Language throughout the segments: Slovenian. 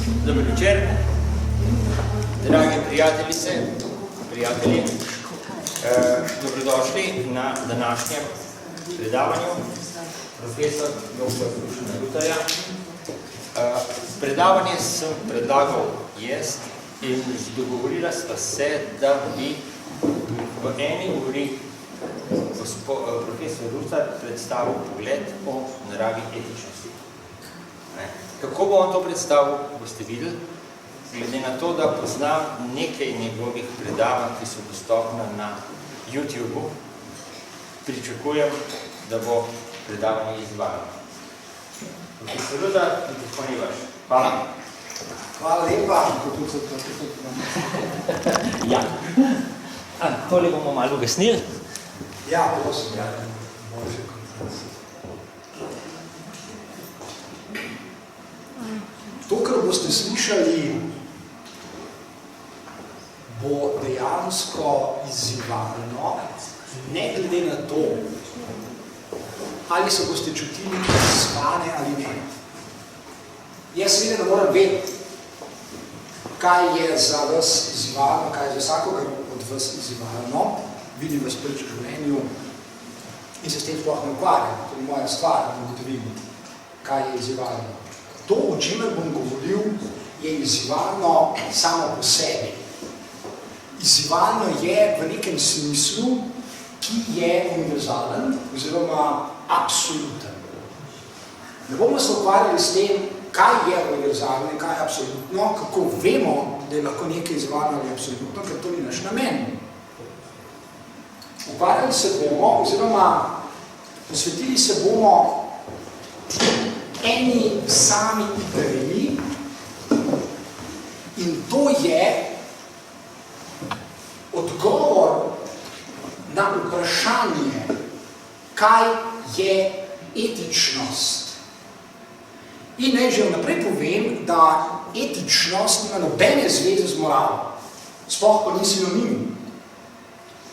Dober večer, dragi prijateljice, prijatelji. Dobrodošli na današnjem predavanju profesor dr. Dušana Rutarja. Predavanje sem predlagal jaz in dogovorila sva se, da bi v eni uri profesor Rutar predstavil pogled o naravi etičnosti. Kako bo on to predstavil, boste videli, glede na to, da poznam nekaj njegovih predavanj, ki so dostopna na YouTubeu, pričakujem, da bo predavanje izvajano. Profesor Rutar, mikrofon je vaš. Hvala. Hvala lepa. Ja. Tole bomo malo ugasnili. Ja, prosim, ja. Bože konferenci. To, kar boste slišali, bo dejansko izzivalno, ne glede na to, ali se boste čutili izzvane ali ne. Jaz seveda ne moram vedeti, kaj je za vas izzivalno, kaj je za vsakoga od vas izzivalno. Vidim vas prvič v življenju in se s tem sploh ne ukvarjam. To je moja stvar, da ugotovim, kaj je izzivalno. To, o čemer bom govoril, je izzivalno samo po sebi. Izzivalno je v nekem smislu, ki je univerzalen oziroma absoluten. Ne bomo se ukvarjali s tem, kaj je univerzalno in kaj je absolutno, kako vemo, da je lahko nekaj izzivalno ali absolutno, ker to ni naš namen. Ukvarjali se bomo, oziroma posvetili se bomo eni sami ideji in to je odgovor na vprašanje, kaj je etičnost. In naj že vnaprej povem, da etičnost nima nobene zveze z moralo, sploh pa ni sinonim.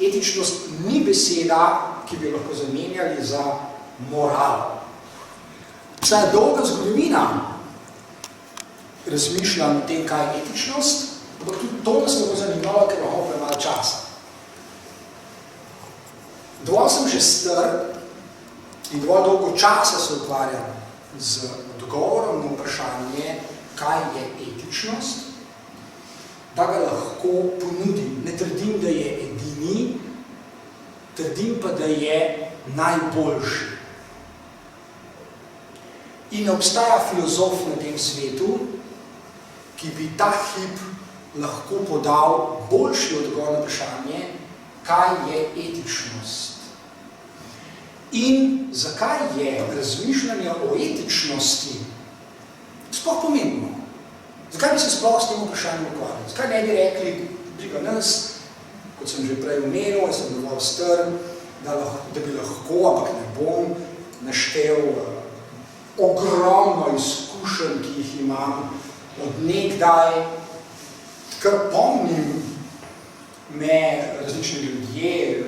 Etičnost ni beseda, ki bi lahko zamenjali za moral. Vsaj dolga zgodovina razmišljam o tem, kaj je etičnost, ampak tudi to nas ne bo zanimalo, ker imamo premalo časa. Dovolj sem že star in dovolj dolgo časa se ukvarjam z odgovorom na vprašanje, kaj je etičnost, da ga lahko ponudim. Ne trdim, da je edini, trdim pa, da je najboljši. In obstaja filozof na tem svetu, ki bi ta hip lahko podal boljši odgovor na vprašanje, kaj je etičnost. In zakaj je razmišljanje o etičnosti sploh pomembno? Zakaj bi se sploh s tem vprašanjem ukvarjali? Zakaj ne bi rekli, briga nas, kot sem že prej omenil, jaz sem dovolj star, da bi lahko, ampak ne bom, naštel ogromno izkušenj, ki jih imam od nekdaj, kar pomnim, me različni ljudje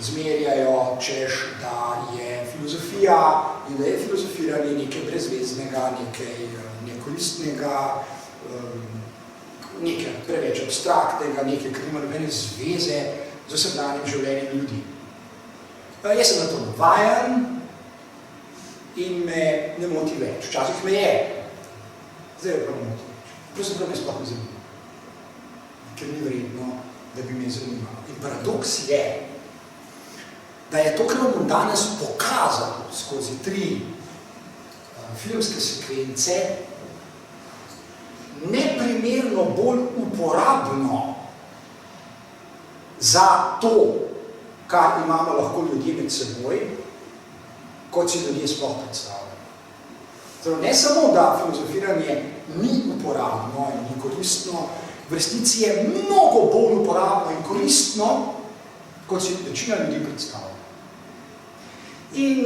zmerjajo, češ, da je filozofija in da je filozofiranje nekaj brezveznega, nekaj nekoristnega, nekaj preveč abstraktnega, nekaj, kar ima nobene zveze z vsakdanjim življenjem ljudi. Jaz sem na to navajen in me ne moti več. Včasih me je. Zdaj je pa ne moti več. Pravzaprav me sploh ne zanima. Ker ni vredno, da bi me zanimalo. In paradoks je, da je to, kar bom danes pokazal skozi 3 filmske sekvence, neprimerno bolj uporabno za to, kar imamo lahko ljudje med seboj, kot si ljudje sploh predstavljajo. Torej, ne samo, da filozofiranje ni uporabno in ni koristno, v resnici je mnogo bolj uporabno in koristno, kot si večina ljudi predstavlja. In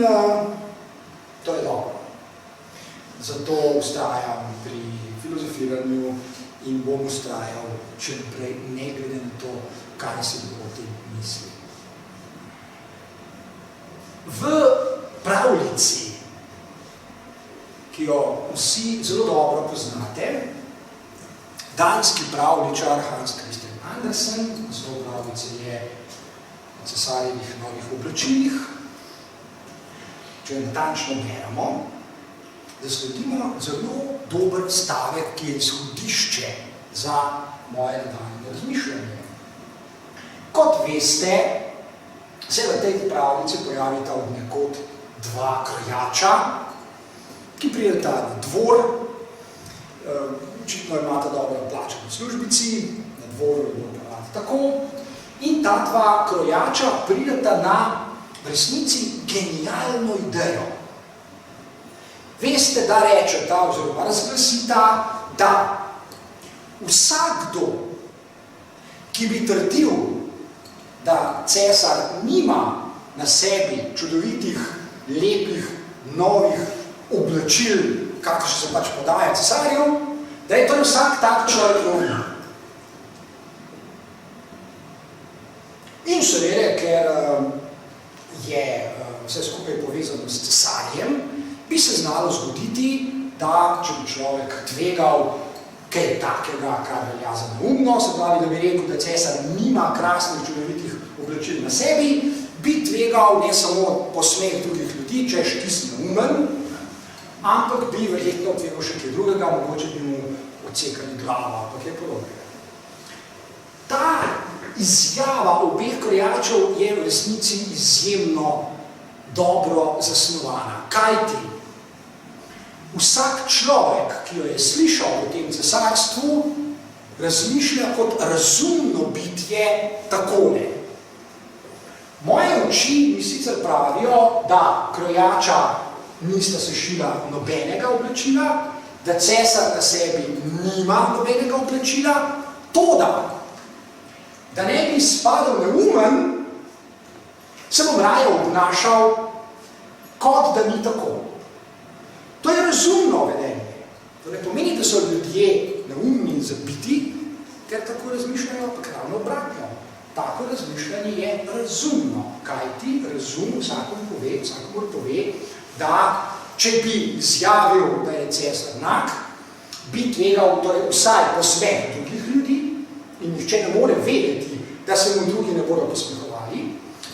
to je dobro. Zato vztrajam pri filozofiranju in bom vztrajal še naprej, ne glede na to, kaj si o tem misli. V pravljici, ki jo vsi zelo dobro poznate, danski pravljičar Hans Christian Andersen, naslov pravljice je o cesarjevih novih oblačilih. Če natančno beremo, da sledimo zelo dober stavek, ki je izhodišče za moje nadaljnje razmišljanje. Kot veste, se v tej pravljici pojavita od nekod dva krojača, ki prideta na dvor, očitno imata dobro plačani službici, na dvoru je bilo pravati tako, in ta dva krojača prideta na v resnici genialno idejo. Veste, da rečeta, oziroma razglasita, da vsakdo, ki bi trdil, da cesar nima na sebi čudovitih, lepih, novih oblačil, kakor se pač podaja cesarju, da je to vsak tak človek neumen. In seveda, ker je vse skupaj povezano s cesarjem, bi se znalo zgoditi, da če bi človek tvegal kaj takega, kar velja za neumno, se pravi, da bi rekel, da cesar nima krasnih čudovitih oblačil na sebi, bi tvegal ne samo posmeh drugih ljudi, če je štis neumen, ampak bi verjetno tvegal še kaj drugega, mogoče bi mu odsekali glava, pa kaj podobnega. Ta izjava obeh krojačev je v resnici izjemno dobro zasnovana. Kajti vsak človek, ki jo je slišal v tem cesarstvu, razmišlja kot razumno bitje takole. Moje oči mi sicer pravijo, da krojača nista sešila nobenega oblačila, da cesar na sebi nima nobenega oblačila, toda, da ne bi spadal neumen, se bom raje obnašal, kot da ni tako. To je razumno vedenje. To ne pomeni, da so ljudje neumni in zabiti, ker tako razmišljajo, ampak ravno obratno. Tako razmišljanje je razumno, kajti razum vsakomur pove, da če bi izjavil, da je cesar nag, bi tvegal torej vsaj posmeh drugih ljudi in nihče ne more vedeti, da se mu drugi ne bodo posmehovali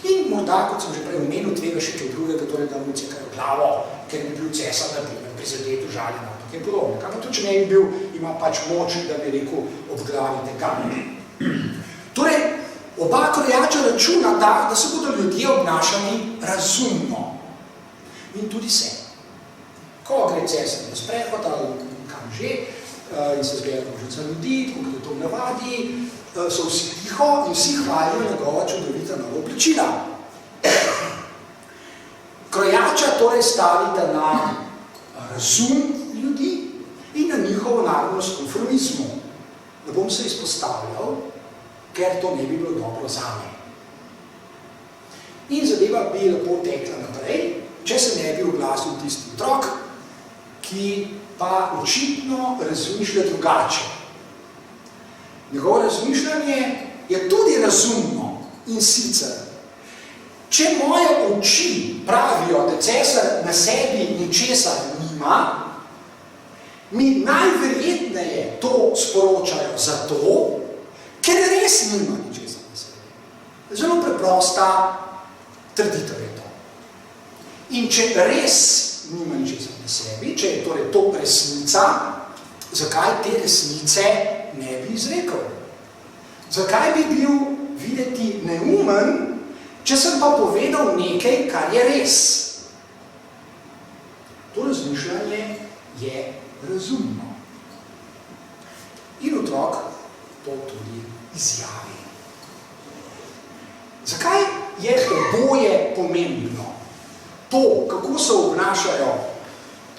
in morda, kot sem že prej omenil, tvega še kaj drugega, torej da mu cekajo glavo, ker bi bil cesar, da bi prizadet užaljen ali tako podobno. Kako to, če ne bi bil, ima pač moč, da bi rekel, obglavite ga. Torej, oba krojača računata, da se bodo ljudje obnašali razumno. In tudi se. Ko gre cesar na sprehod ali kam že, in se zbira množica ljudi, tako kot je to v navadi, so vsi tiho in vsi hvalijo njegova čudovita nova oblačila. Krojača torej stavita na razum ljudi in na njihovo naravnost konformizmu. Ne bom se izpostavljal, ker to ne bi bilo dobro zame. In zadeva bi lepo tekla naprej, če se ne bi oglasil tisti otrok, ki pa očitno razmišlja drugače. Njegovo razmišljanje je tudi razumno in sicer, če moje oči pravijo, da cesar na sebi ničesar nima, mi najverjetneje to sporočajo zato, ker res nima ničesar na sebi. Zelo preprosta trditev je to. In če res nima ničesar na sebi, če je torej to resnica, zakaj te resnice ne bi izrekel? Zakaj bi bil videti neumen, če sem pa povedal nekaj, kar je res? To razmišljanje je razumno. In otrok to tudi izjavi. Zakaj je oboje pomembno? To, kako se obnašajo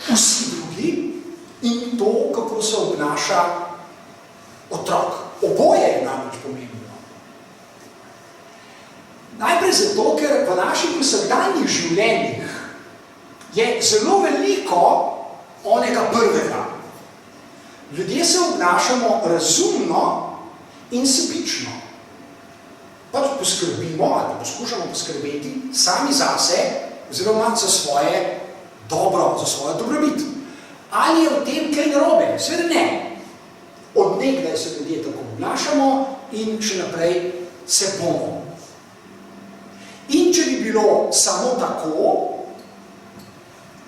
vsi drugi in to, kako se obnaša otrok. Oboje je namreč pomembno. Najprej zato, ker v naših vsakdanjih življenjih je zelo veliko onega prvega. Ljudje se obnašamo razumno in sebično. Pač poskrbimo, ali poskušamo poskrbeti sami zase, oziroma za svoje dobro, za svojo dobrobit. Ali je v tem kaj narobe? Seveda ne. Od odnegdaj se ljudje tako obnašamo in še naprej se bomo. In če bi bilo samo tako,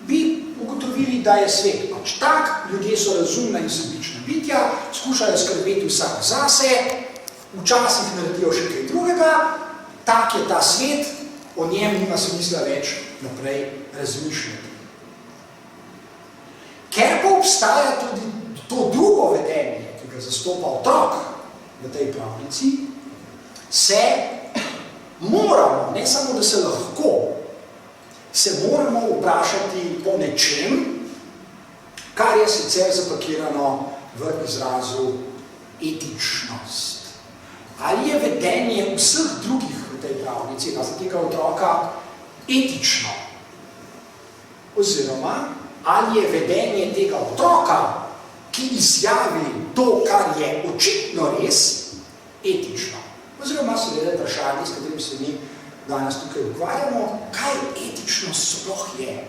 bi ugotovili, da je svet pač tak, ljudje so razumna in sebična bitja, skušajo skrbeti vsak zase, včasih naredijo še kaj drugega, tak je ta svet, o njem nima smisla več naprej razmišljati. Ker pa obstaja tudi to drugo vedenje, ki ga zastopa otrok v tej pravljici, se moramo, ne samo da se lahko, se moramo vprašati po nečem, kar je sicer zapakirano v izrazu etičnost. Ali je vedenje vseh drugih v tej pravljici, da se tega otroka, etično? Oziroma, ali je vedenje tega otroka, ki izjavi to, kar je očitno res, etično? Oziroma, seveda vprašanje, s katerim se mi danes tukaj ukvarjamo, kaj etičnost sploh je?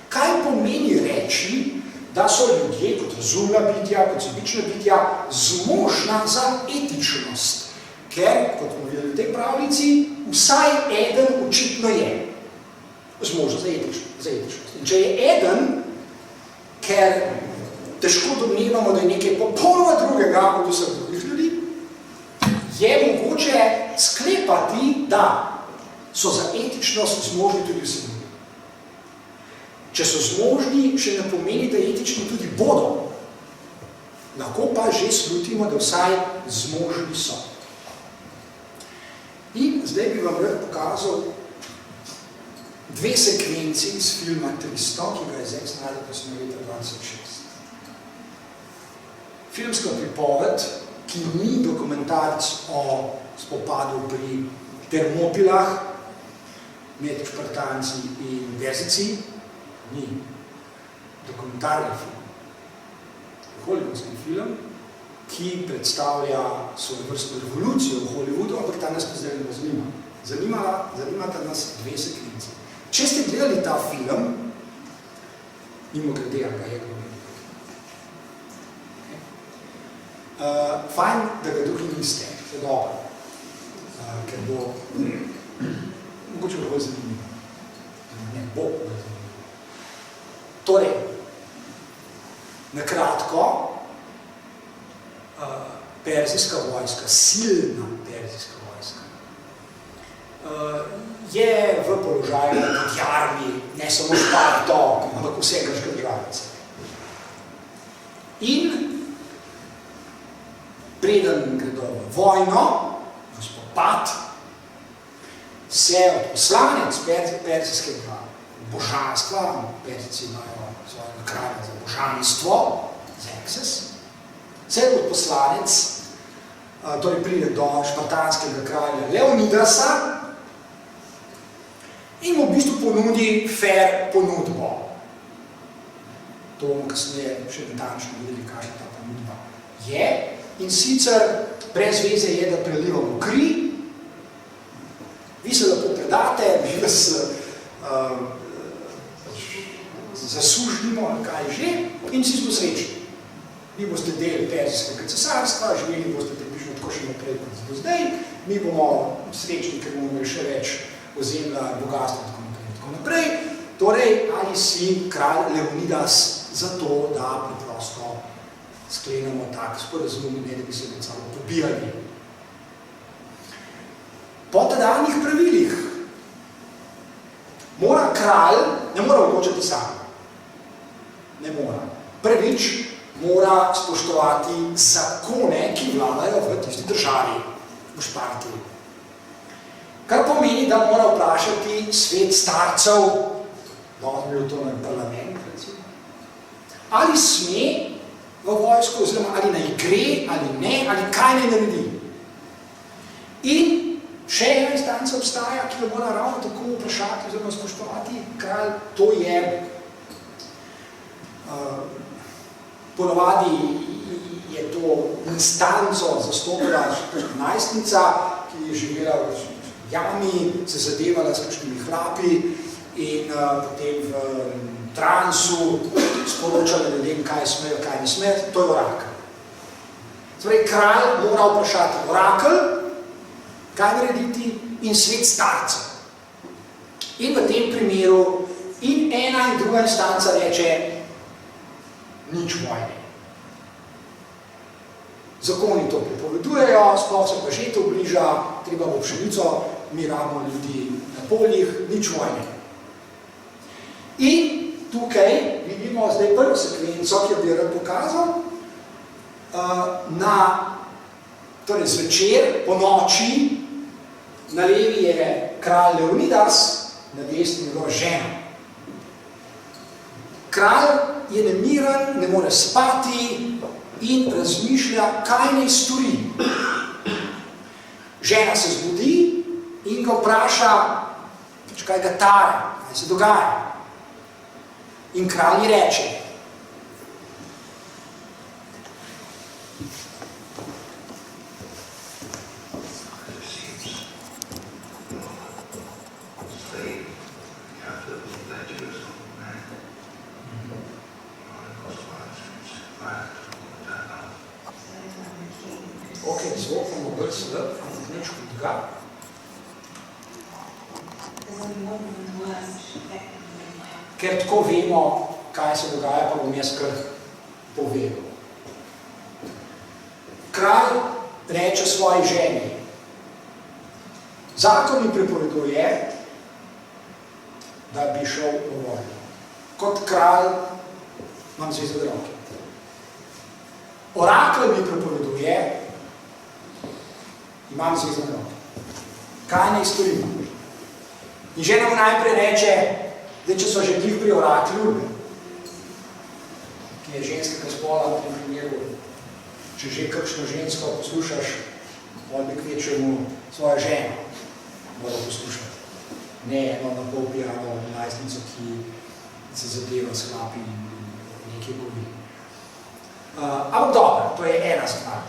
Kaj pomeni reči, da so ljudje kot razumna bitja, kot sebična bitja, zmožna za etičnost? Ker, kot smo videli v tej pravljici, vsaj eden očitno je zmožen za etičnost. In če je eden, ker težko domnevamo, da je nekaj popolnoma drugega od vseh drugih ljudi, je mogoče sklepati, da so za etičnost zmožni tudi vsi drugi. Če so zmožni, še ne pomeni, da etični tudi bodo. Lahko pa že slutimo, da vsaj zmožni so. In zdaj bi vam rad pokazal dve sekvenci iz filma 300, ki ga je Zack Snyder posnel leta 2006. Filmska pripoved, ki ni dokumentarc o spopadu pri Termopilah med Špartanci in Verzici, ni dokumentarni film. Hollywoodski film, ki predstavlja svojo vrstno revolucijo v Hollywoodu, ampak ta nas pa zdaj ne zanima. Zanimata nas dve sekvenci. Če ste gledali ta film, mimo glede, ga je fajn, da ga drugi niste, to je dobro, ker bo mogoče bolj zanimivo. Ne, bo bolj zanimivo. Torej, nakratko, perzijska vojska, silna perzijska vojska, je v položaju pod jarmi, ne samo Šparto, ampak vse grške državice. In preden gredo v vojno, v spopad, se odposlanec perzijskega božanstva, Perzijci imajo svojega kralja za božanstvo, Xerxes, se odposlanec, torej pride do špartanskega kralja Leonidasa in mu v bistvu ponudi fair ponudbo. To bomo kasneje še natančno videli, kakšna ta ponudba je. In sicer brez veze je, da prelivamo kri, vi se lahko predate, mi vas zasužnimo, ali kaj že, in vsi smo srečni. Vi boste del perzijskega cesarstva, živeli boste približno tako še naprej kot do zdaj, mi bomo srečni, ker bomo imeli še več ozemlja, bogatstva in tako naprej. Torej, ali si kralj Leonidas za to, da preprosto sklenemo tak sporazum, ne da bi se med sabo pobijali. Po tedanjih pravilih mora kralj, ne mora odločati sam. Ne mora. Prvič mora spoštovati zakone, ki vladajo v tisti državi, v Šparti. Kar pomeni, da mora vprašati svet starcev, da bi to na parlament, recimo, ali sme v vojsko, oziroma ali naj gre, ali ne, ali kaj naj naredi. In še ena instanca obstaja, ki jo mora ravno tako vprašati, oziroma spoštovati kralj, to je ponavadi je to instanco zastopila najstnica, ki je živela v jami, se zadevala s kakšnimi hrapi in potem v transu sporočala ljudem, kaj smejo, kaj ne smejo, to je orak. Torej, kralj mora vprašati orakelj, kaj narediti, in svet starcev. In v tem primeru in ena in druga instanca reče nič vojne. Zakoni to pripovedujejo, sploh se pa žetev bliža, treba bo pšenico, mi rabimo ljudi na poljih, nič vojne. In tukaj vidimo zdaj prvo sekvenco, ki jo bi rad pokazal, torej zvečer, po noči, na levi je kralj Leonidas, na desni njegova žena. Kralj je nemiren, ne more spati in razmišlja, kaj naj stori. Žena se zbudi in ga vpraša, kaj ga tare, kaj se dogaja. In kralj ji reče, ker tako vemo, kaj se dogaja, pa bom jaz kar povedal. Kralj reče svoji ženi, zakon mi prepoveduje, da bi šel v vojno. Kot kralj imam zvezde roke. Orakel mi prepoveduje, imam zvezde roke. Kaj naj storim? In žena mu najprej reče, zdaj, če so že glih pri oraklju, ki je ženskega spola, v tem primeru, če že kakšno žensko poslušaš, bolj bi kvečemu svojo ženo mora poslušati. Ne eno na pol pijano najstnico, ki se zadeva sklapi in nekaj govi. Ampak dobro, to je ena stvar.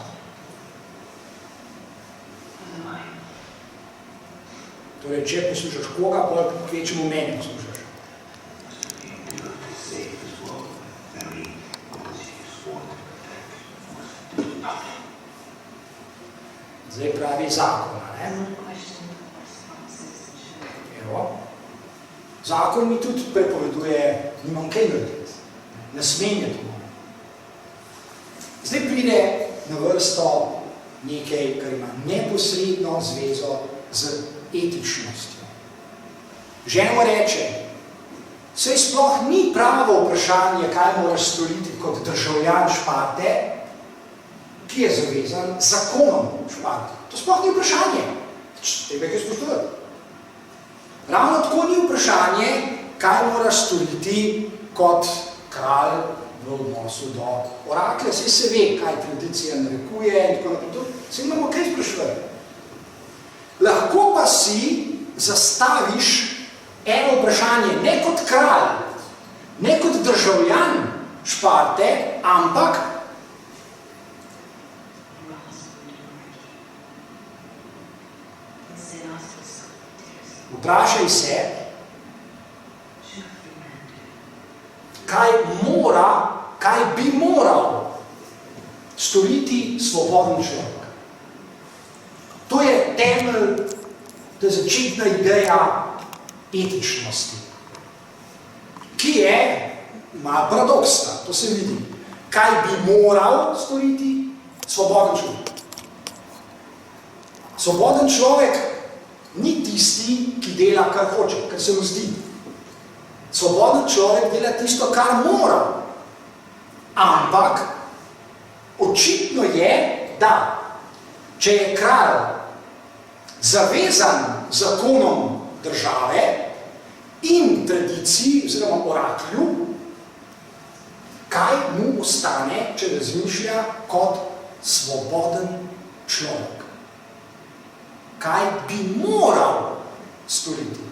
Torej, če poslušaš koga, bolj kvečemu meni poslušaš. Zdaj pravi zakona, ne? Evo. Zakon mi tudi prepoveduje, nimam kaj narediti. Ne smem je to. Zdaj pride na vrsto nekaj, kar ima neposredno zvezo z etičnostjo. Žena mu reče, saj sploh ni pravo vprašanje, kaj moraš storiti kot državljan Šparte, ki je zavezan zakonom Šparte. To sploh ni vprašanje. Treba je kaj spoštovati. Ravno tako ni vprašanje, kaj moraš storiti kot kralj v odnosu do oraklja. Saj se ve, kaj tradicija narekuje in tako naprej. Saj imamo kaj sprašovati. Lahko pa si zastaviš eno vprašanje, ne kot kralj, ne kot državljan Šparte, ampak vprašaj se, kaj bi moral storiti svoboden človek. To je temelj, to je začetna ideja etičnosti, ki je malo paradoksna, to se vidi. Kaj bi moral storiti svoboden človek? Svoboden človek ni tisti, ki dela, kar hoče, kar se mu zdi. Svoboden človek dela tisto, kar mora. Ampak očitno je, da če je kralj zavezan zakonom države in tradiciji oziroma oraklju, kaj mu ostane, če razmišlja kot svoboden človek? Kaj bi moral storiti?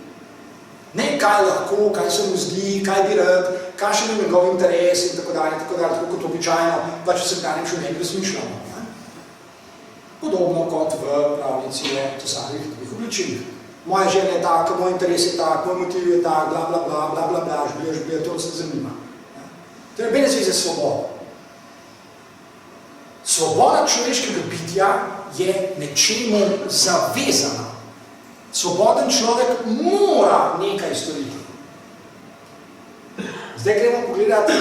Ne kaj lahko, kaj se mu zdi, kaj bi rad, kakšen je njegov interes in tako dalje, tako kot običajno, pa če se v danem življenju razmišljamo. Podobno kot v pravljici o cesarjevih dveh oblačilih. Moja želja je taka, moj interes je tak, moj motiv je tak, bla, bla, bla, bla, bla, bla, to se zanima. To je bene zveze svoboda. Svoboda človeškega bitja je nečemu zavezana. Svoboden človek mora nekaj storiti. Zdaj gremo pogledati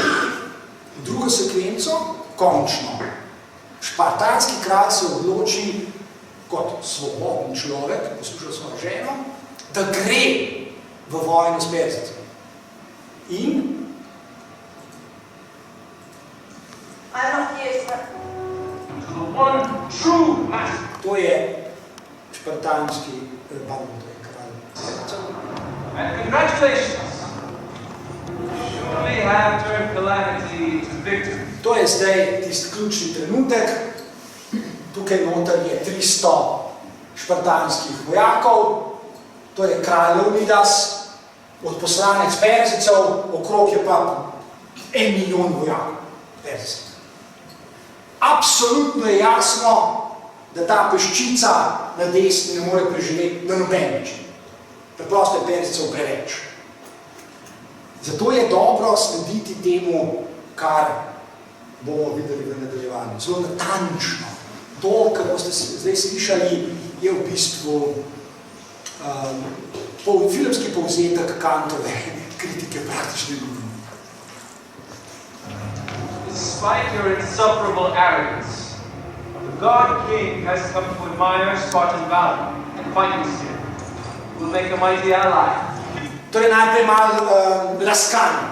drugo sekvenco, končno. Špartanski kralj se odloči kot svoboden človek, poslušal svojo ženo, da gre v vojno s Perzicami. In to je špartanski kralj. And congratulations! Surely have turned calamity to victory. To je zdaj tisti ključni trenutek. Tukaj noter je 300 špartanskih vojakov. To je kralj Leonidas, odposlanec Perzicov, okrog je pa 1 milijon vojakov Perzicov. Absolutno je jasno, da ta peščica na desni ne more preživeti na noben način. Preprosto je Perzicov preveč. Zato je dobro slediti temu, kar bomo videli v nadaljevanju. Zelo natančno. To, kar boste zdaj slišali, je v bistvu filmski povzetek Kantove kritike praktične ljubezni. Despite your insufferable arrogance, the God King has come to admire Spartan valor and fighting spirit. Will make a mighty ally. Torej najprej malo laskanje.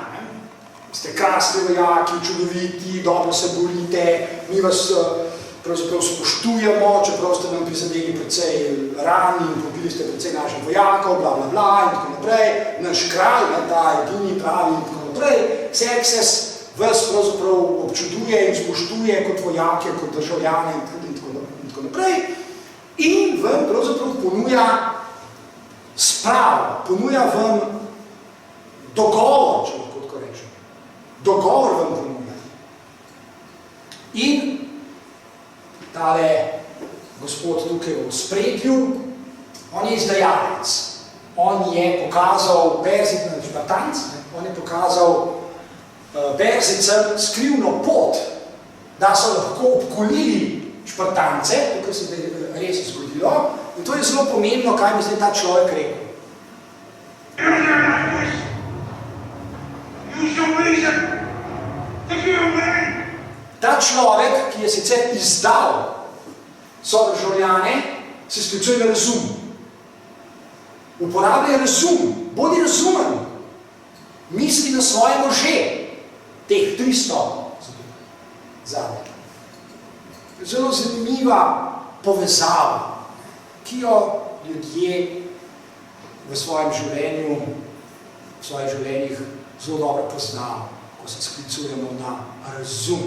Ste krasni vojaki, čudoviti, dobro se borite, mi vas pravzaprav spoštujemo, čeprav ste nam prizadeli precej rani in pobili ste precej naših vojakov, bla, bla, bla in tako naprej. Naš kralj, ta edini pravi in tako naprej. Xerxes vas pravzaprav občuduje in spoštuje kot vojake, kot državljane in tako naprej. In vam pravzaprav ponuja spravo, ponuja vam dogovor, če lahko tako rečem. Dogovor vam ponuja. In tale gospod tukaj v ospredju, on je izdajalec. On je pokazal Perzicam, Špartanc, on je pokazal Perzicam skrivno pot, da so lahko obkolili Špartance, tukaj se je res zgodilo. In to je zelo pomembno, kaj mi zdaj ta človek rekel. Ta človek, ki je sicer izdal sodržavljane, se sklicuje na razum. Uporablja razum, bodi razumen. Misli na svoje može, teh 300 zadnjih. Zelo zanimiva povezava, ki jo ljudje v svojem življenju, v svojih življenjih zelo dobro poznajo, ko se sklicujemo na razum.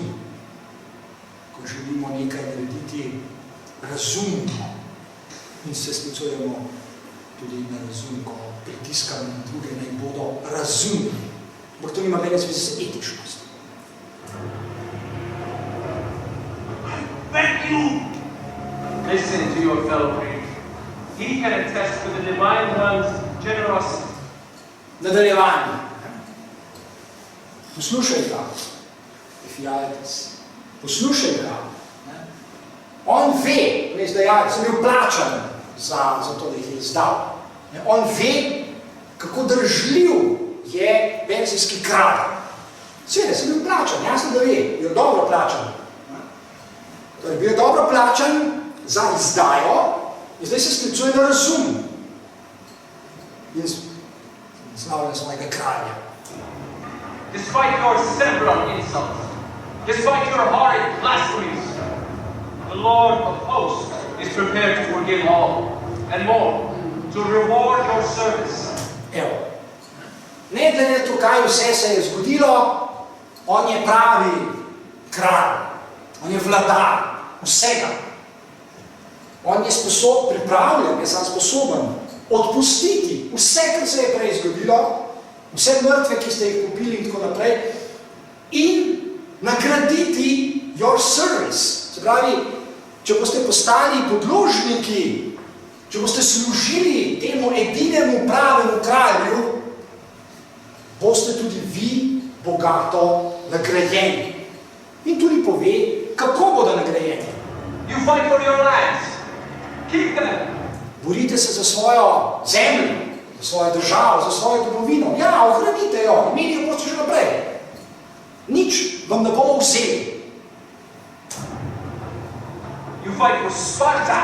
Ko želimo nekaj narediti razumno in se sklicujemo tudi na razum, ko pritiskamo na druge, naj bodo razumni. Ampak to nima mene zvezi z etičnostjo. Thank you! Listen to your fellow priest. He can attest to the divine one's generosity. Nadaljevanje. Poslušaj ga, Efialtes. Poslušaj ga. On ve, on je izdajalec, sem bil plačan za to, da jih je izdal. On ve, kako držljiv je perzijski kralj. Seveda, sem bil plačan, jasno da ve, bil dobro plačan. Torej, bil dobro plačan za izdajo in zdaj se sklicuje na razum. In slavlja svojega kralja. Despite your several insults, despite your horrid blasphemies, the Lord of hosts is prepared to forgive all, and more, to reward your service. Evo. Ne glede na to, kaj vse se je zgodilo, on je pravi kralj, on je vladar vsega. On je pripravljen, je sam sposoben odpustiti vse, kar se je prej zgodilo, vse mrtve, ki ste jih pobili in tako naprej, in nagraditi your service. Se pravi, če boste postali podložniki, če boste služili temu edinemu pravemu kralju, boste tudi vi bogato nagrajeni. In tudi pove, kako bodo nagrajeni. fight for your lands. Keep them. Borite se za svojo zemljo, za svojo državo, za svojo domovino. Ja, ohranite jo, imeli jo boste še naprej. Nič vam ne bomo vzeli. You fight for Sparta.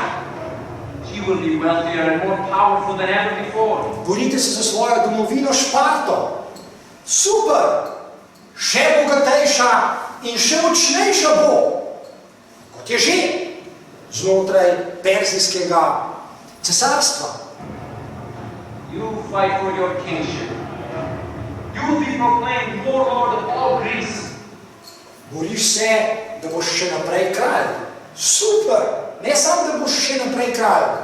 She will be wealthier and more powerful than ever before. Borite se za svojo domovino Šparto. Super! Še bogatejša in še močnejša bo, kot je že znotraj perzijskega cesarstva. You fight for your kingship. You will be proclaimed warlord of all Greece. Boriš se, da boš še naprej kralj. Super! Ne samo, da boš še naprej kralj.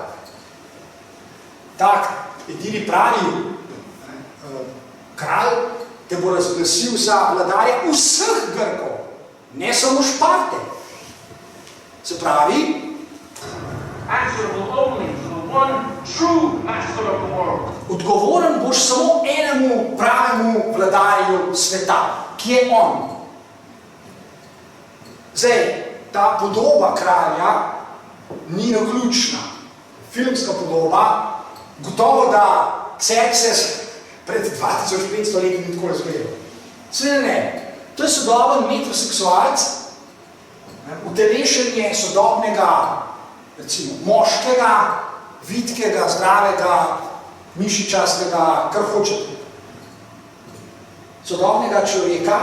Tak, edini pravi kralj te bo razglasil za vladarja vseh Grkov, ne samo Šparte. Se pravi, answerable only to the one true master of the world. Odgovoren boš samo enemu pravemu vladarju sveta, ki je on. Zdaj, ta podoba kralja ni naključna. Filmska podoba, gotovo da Xerxes pred 2500 leti ni tako razgledal. Seveda ne. To je sodoben metroseksualc, utelešenje sodobnega, recimo, moškega, vitkega, zdravega, mišičastega, kar hočete. Sodobnega človeka,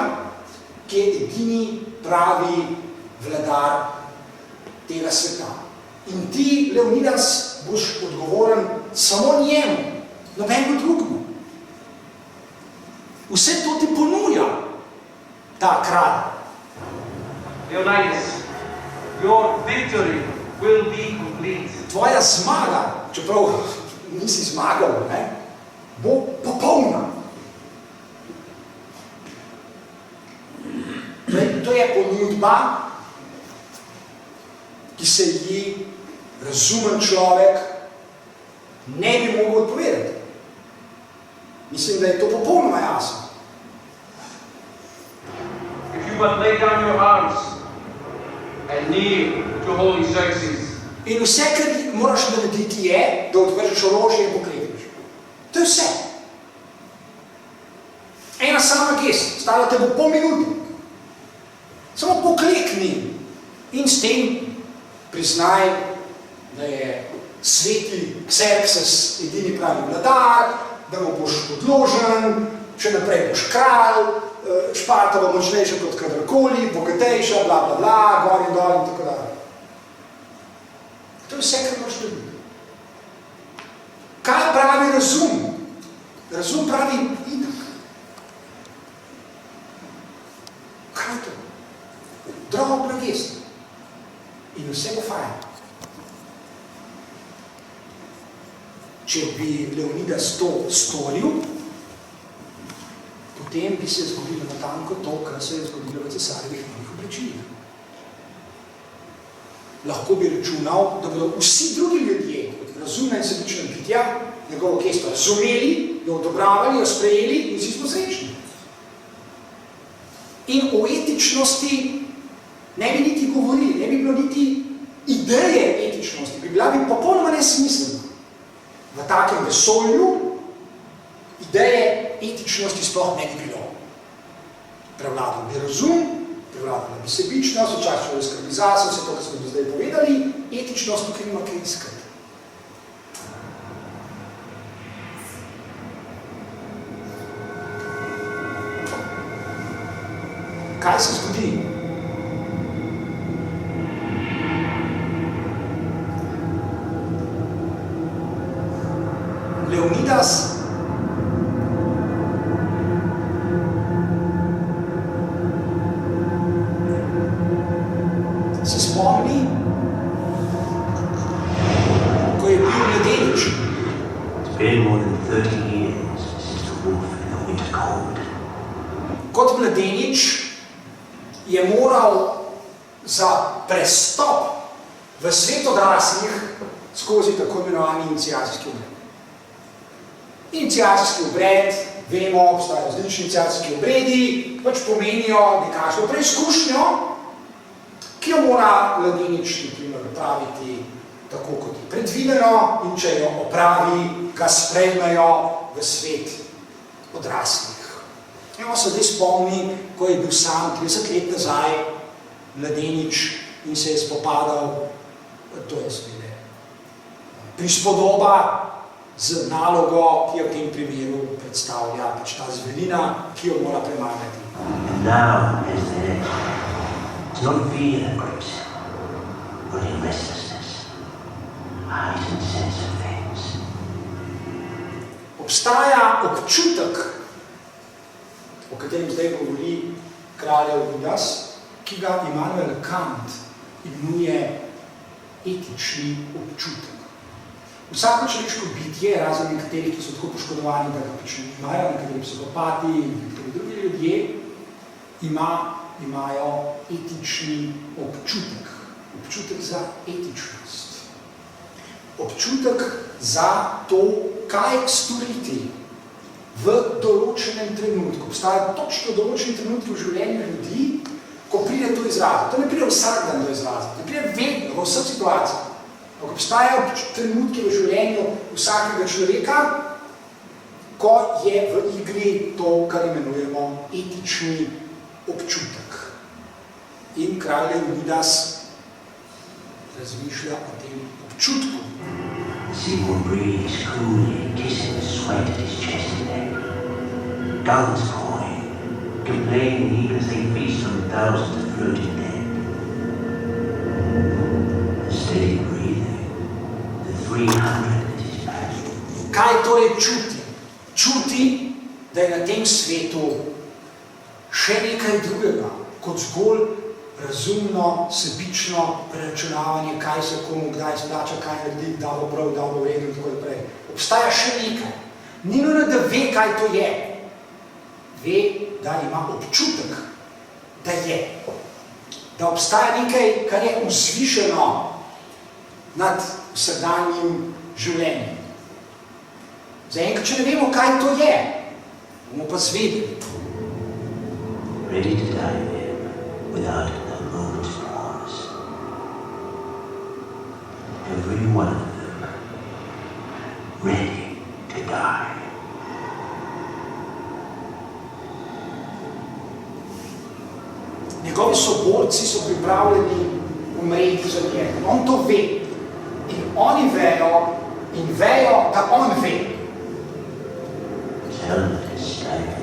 ki je edini pravi vladar tega sveta. In ti, Leonidas, boš odgovoren samo njemu, nobenemu drugemu. Vse to ti ponuja ta kralj. Leonidas, your victory will be complete. Tvoja zmaga, čeprav nisi zmagal, bo popolna. To je ponudba, ki se ji razumen človek ne bi mogel odpovedati. Mislim, da je to popolnoma jasno. If you but lay down your arms and kneel to holy Xerxes. In vse, kar moraš narediti, je, da odvržeš orožje in poklepiš. To je vse. Ena sama gest, stala te bo pol minuti. Samo poklekni in s tem priznaj, da je sveti Xerxes edini pravi vladar, da mu boš odložen, še naprej boš kralj, Šparta bo močnejša kot kadarkoli, bogatejša, bla, bla, bla, gor in dol in tako dalje. To je vse, kar moraš narediti. Kaj pravi razum? Razum pravi itak. Kaj je to? Drobna gest. In vse bo fajn. Če bi Leonidas to storil, potem bi se zgodilo natanko to, kar se je zgodilo v cesarjevih novih oblačilih. Lahko bi računal, da bodo vsi drugi ljudje, kot razumna in sebična bitja, njegovo gesto razumeli, jo odobravali, jo sprejeli in vsi smo srečni. In o etičnosti ne bi niti govorili, ne bi bilo niti ideje etičnosti, bi bila bi popolnoma nesmiselna. V takem vesolju ideje etičnosti sploh ne bi bilo. Prevladal bi razum, prevladala bi sebičnost, včasih jo skrbi zase, vse to, kar smo do zdaj povedali, etičnost tukaj nima kaj iskati. Kaj se zgodi? Leonidas se spomni, ko je bil mladenič. It's been more than 30 years since the wolf in the winter cold. Kot mladenič je moral za prestop v svet odraslih skozi tako imenovani iniciacijski obred. Iniciacijski obred, vemo, obstajajo različni iniciacijski obredi, pač pomenijo nekakšno preizkušnjo, ki ki jo mora mladenič opraviti tako, kot je predvideno, in če jo opravi, ga sprejmejo v svet odraslih. In on se zdaj spomni, ko je bil sam 30 let nazaj mladenič in se je spopadal, to je seveda prispodoba z nalogo, ki jo v tem primeru predstavlja pač ta zvelina, ki jo mora premagati. And now, as there, it's not fear that grips him, but in restlessness, a heightened sense of things. Obstaja občutek, o katerem zdaj govori kraljev Midas, ki ga Immanuel Kant imenuje etični občutek. Vsako človeško bitje, razen nekaterih, ki so tako poškodovani, da ga pač imajo, nekateri psihopati in nekateri drugi ljudje, imajo etični občutek. Občutek za etičnost. Občutek za to, kaj storiti v določenem trenutku. Obstajajo točno določeni trenutki v življenju ljudi, ko pride to izraza. To ne pride vsak dan do izraza, ne pride vedno, v vseh situacijah. Ampak obstajajo trenutki v življenju vsakega človeka, ko je v igri to, kar imenujemo etični občutek. In kralj Midas razmišlja o tem občutku. Sigmund breathes coolly, kissing the sweat at his chest and neck. Guns cawing, complaining even as they feast on thousands of floating dead. The steady breathing, the 300 at his back. Kaj torej čuti? Čuti, da je na tem svetu še nekaj drugega, kot zgolj razumno, sebično preračunavanje, kaj se komu, kdaj splača, kaj naredi, da bo prav, da bo vredno in tako naprej. Obstaja še nekaj. Ni nujno, da ve, kaj to je. Ve, da ima občutek, da je. Da obstaja nekaj, kar je vzvišeno nad vsakdanjim življenjem. Zaenkrat, če ne vemo, kaj to je, bomo pa zvedeli. Ready to die there, without a moment's pause. Every one of them, ready to die. Njegovi soborci so pripravljeni umreti za njega. On to ve. In oni vejo, in vejo, da on ve. Helmet is stifling.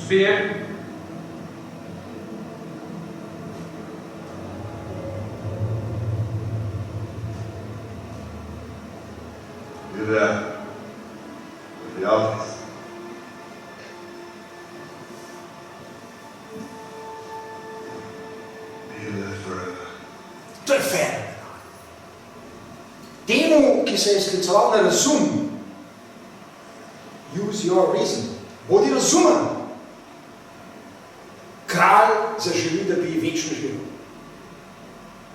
Spear. You there, with the office. Be there forever. To je fenomenalno. Temu, ki se je skliceval na razum, use your reason, bodi razumen. Kralj zaželi, da bi večno živel.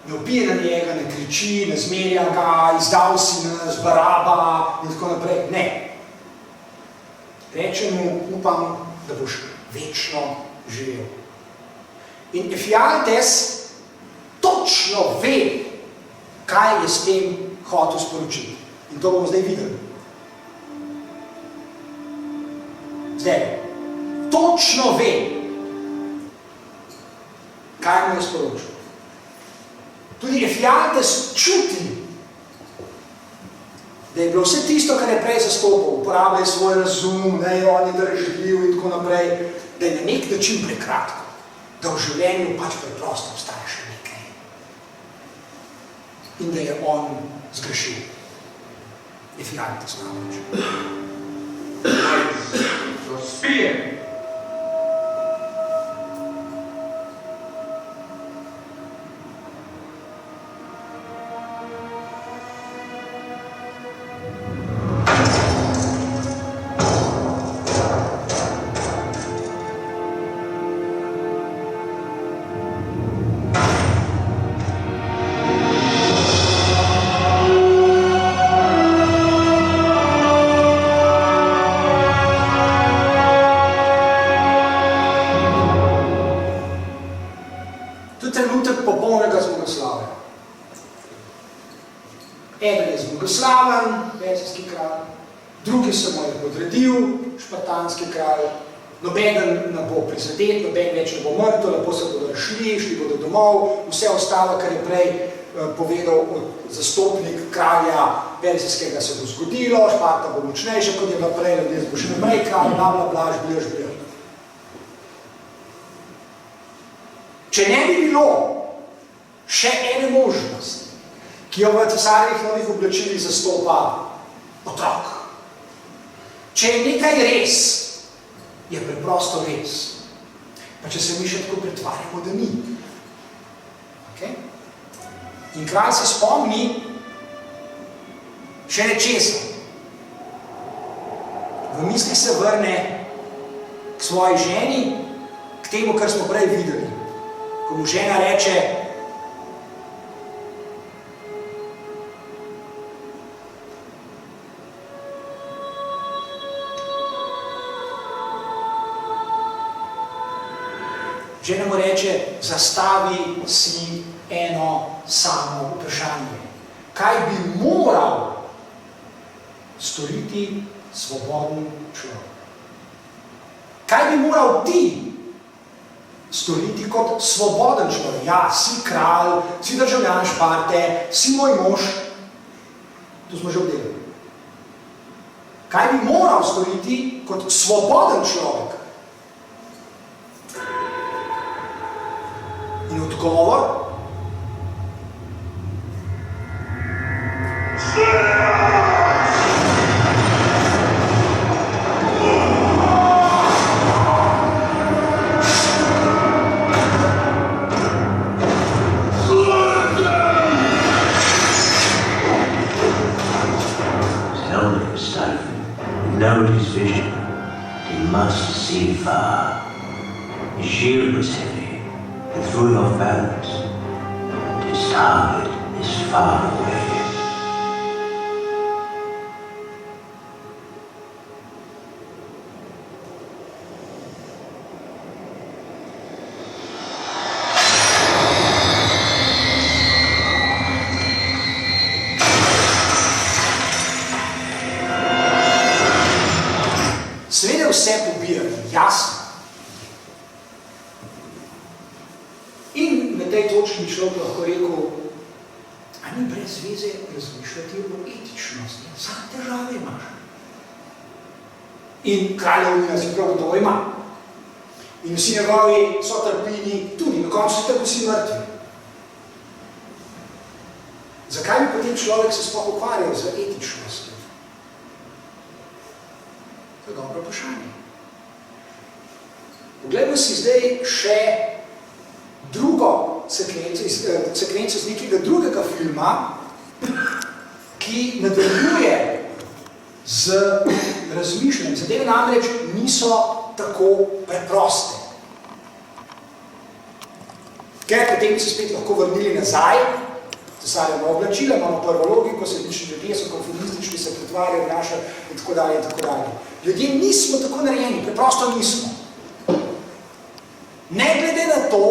Ne ubije na njega, ne kriči, ne zmerja ga, izdal si nas, baraba in tako naprej. Ne. Reče mu, upam, da boš večno živel. In Ephialtes točno ve, kaj je s tem hotel sporočiti. In to bomo zdaj videli. Zdaj, točno ve, kaj mu je sporočil. Tudi Ephialtes čuti, da je bilo vse tisto, kar je prej zastopal, uporabljaj svoj razum, ne, on je držljiv in tako naprej, da je na nek način prekratko, da v življenju pač preprosto obstaja še nekaj. In da je on zgrešil. Ephialtes namreč. Your spear. To je trenutek popolnega zmagoslavja. Eden je zmagoslaven, persijski kralj, drugi se mu je podredil, špartanski kralj, nobeden ne bo prizadet, noben več ne bo mrtev, lepo se bodo šli bodo domov, vse ostalo, kar je prej povedal zastopnik kralja persijskega, se bo zgodilo, Šparta bo močnejša, kot je bila prej, ljudje bo še naprej kralj, bla, žblijaš. Če ne bi bilo še ene možnosti, ki jo v cesarjevih novih oblačilih zastopa otrok. Če je nekaj res, je preprosto res. Pa če se mi še tako pretvarjamo, da ni. Okay? In kralj se spomni še nečesa. V mislih se vrne k svoji ženi, k temu, kar smo prej videli. Ko mu žena reče, zastavi si eno samo vprašanje. Kaj bi moral storiti svoboden človek? Kaj bi moral ti storiti kot svoboden človek? Ja, si kralj, si državljan Šparte, si moj mož. To smo že obdelali. Kaj bi moral storiti kot svoboden človek? In odgovor? Narrowed his vision. He must see far. His shield was heavy, and threw off balance. And his target is far away. Vse pobirati, jasno. In na tej točki bi človek lahko rekel, a ni brez veze razmišljati o etičnosti. Sam težave imaš. In kraljevina si prav gotovo ima. In vsi njegovi sotrpini tudi, na koncu tako vsi mrtvi. Zakaj bi potem človek se sploh ukvarjal z etičnostjo? To je dobro vprašanje. Poglejmo si zdaj še drugo sekvenco z nekega drugega filma, ki nadaljuje z razmišljanjem. Zadeve namreč niso tako preproste. Ker potem bi se spet lahko vrnili nazaj, cesarjeva oblačila, imamo prvo logiko, sredični ljudje so konformistični, se pretvarjajo, vnašajo in tako dalje in tako dalje. Ljudje nismo tako narejeni, preprosto nismo. Ne glede na to,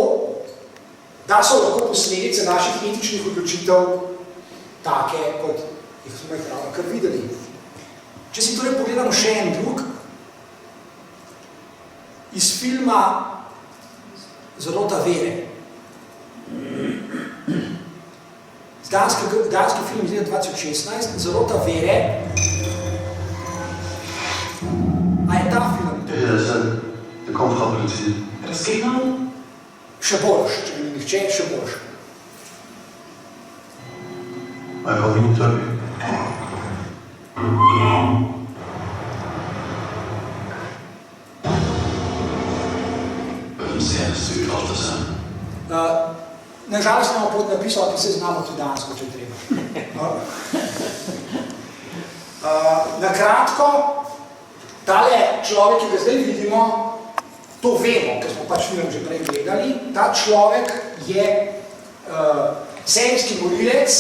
da so lahko posledice naših etičnih odločitev take, kot jih smo jih ravnokar videli. Če si torej pogledamo še en drug, iz filma Zarota vere. Danski film iz leta 2016, Zarota vere. A je ta film? Det kom fra politiet. Er det sket noget? Še boljš, če bi nihče, še boljš. Må jeg komme ind i tøj? Hvem ser styrt ofte sig? Nažalost imamo pod napisal, pa se znamo tudi dansko, če treba. Na kratko, tale človek, ki ga zdaj vidimo, to vemo, ker smo pač film že prej gledali, ta človek je serijski morilec,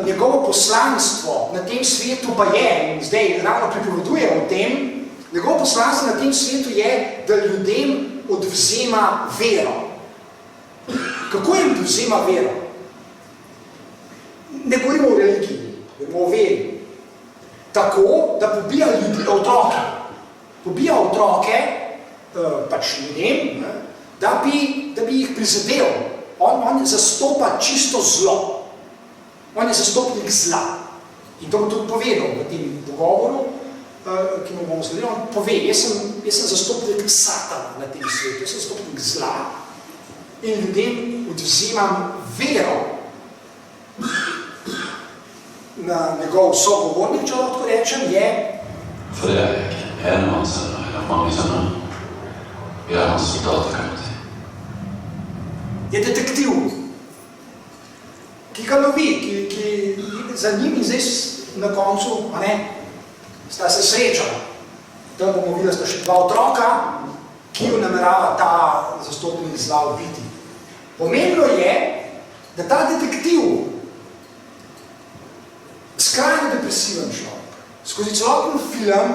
njegovo poslanstvo na tem svetu pa je, in zdaj ravno pripoveduje o tem, njegovo poslanstvo na tem svetu je, da ljudem odvzema vero. Kako jim vzema vero? Ne govorimo o religiji, govorimo o veri. Tako, da pobija otroke. Pobija otroke, pač ljudem, da bi jih prizadel. On zastopa čisto zlo. On je zastopnik zla. In to bo tudi povedal v tem dogovoru, ki mu bomo sledili. On pove, jaz sem zastopnik Satana na tem svetu, jaz sem zastopnik zla in ljudem odvzemam vero. Na njegov sogovornik, če lahko rečem, je... For det ikke en av hans sønner, eller mange sønner. Vi er hans soldater, kan man si. Je detektiv, ki ga lovi, ki za njim in zdaj na koncu, sta se srečala. Tam bomo videli, sta še dva otroka, ki jo namerava ta zastopnik zla ubiti. Pomembno je, da ta detektiv skrajno depresiven človek. Skozi celoten film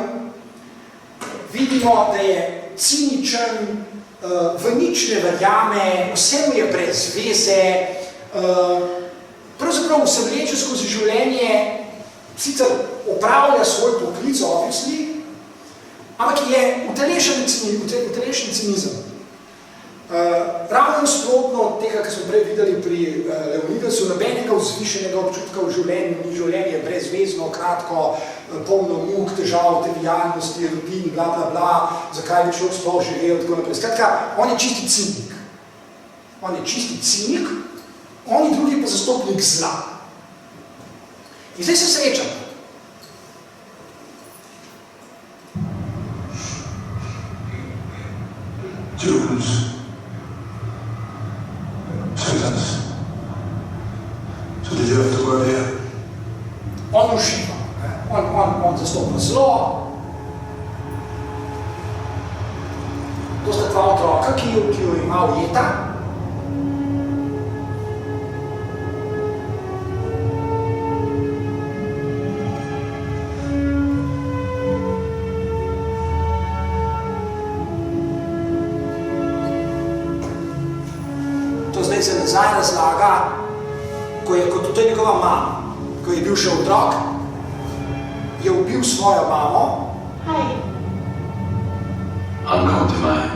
vidimo, da je ciničen, v nič ne verjame, vse mu je brez veze, pravzaprav se vleče skozi življenje, sicer opravlja svoj poklic, obvisli, ampak je utelešen cinizem. Ravno nasprotno od tega, kar smo prej videli pri Leonidasu, nobenega vzvišenega občutka v življenju, ni življenje brezvezno, kratko, polno muk, težav, trivialnosti, rutin, bla, bla, bla, zakaj bi človek sploh živel, tako naprej. Skratka, on je čisti cinik. On je čisti cinik, oni drugi pa zastopnik zla. In zdaj se srečam. Djævelens. Satans. Så det er derfor, du gør det her. On uživa. On zastopa zlo. To sta dva otroka, ki jo ima ujeta. To zdaj se nazaj razlaga, ko je njegova mama, ko je bil še otrok, je ubil svojo mamo. Han kom til mig,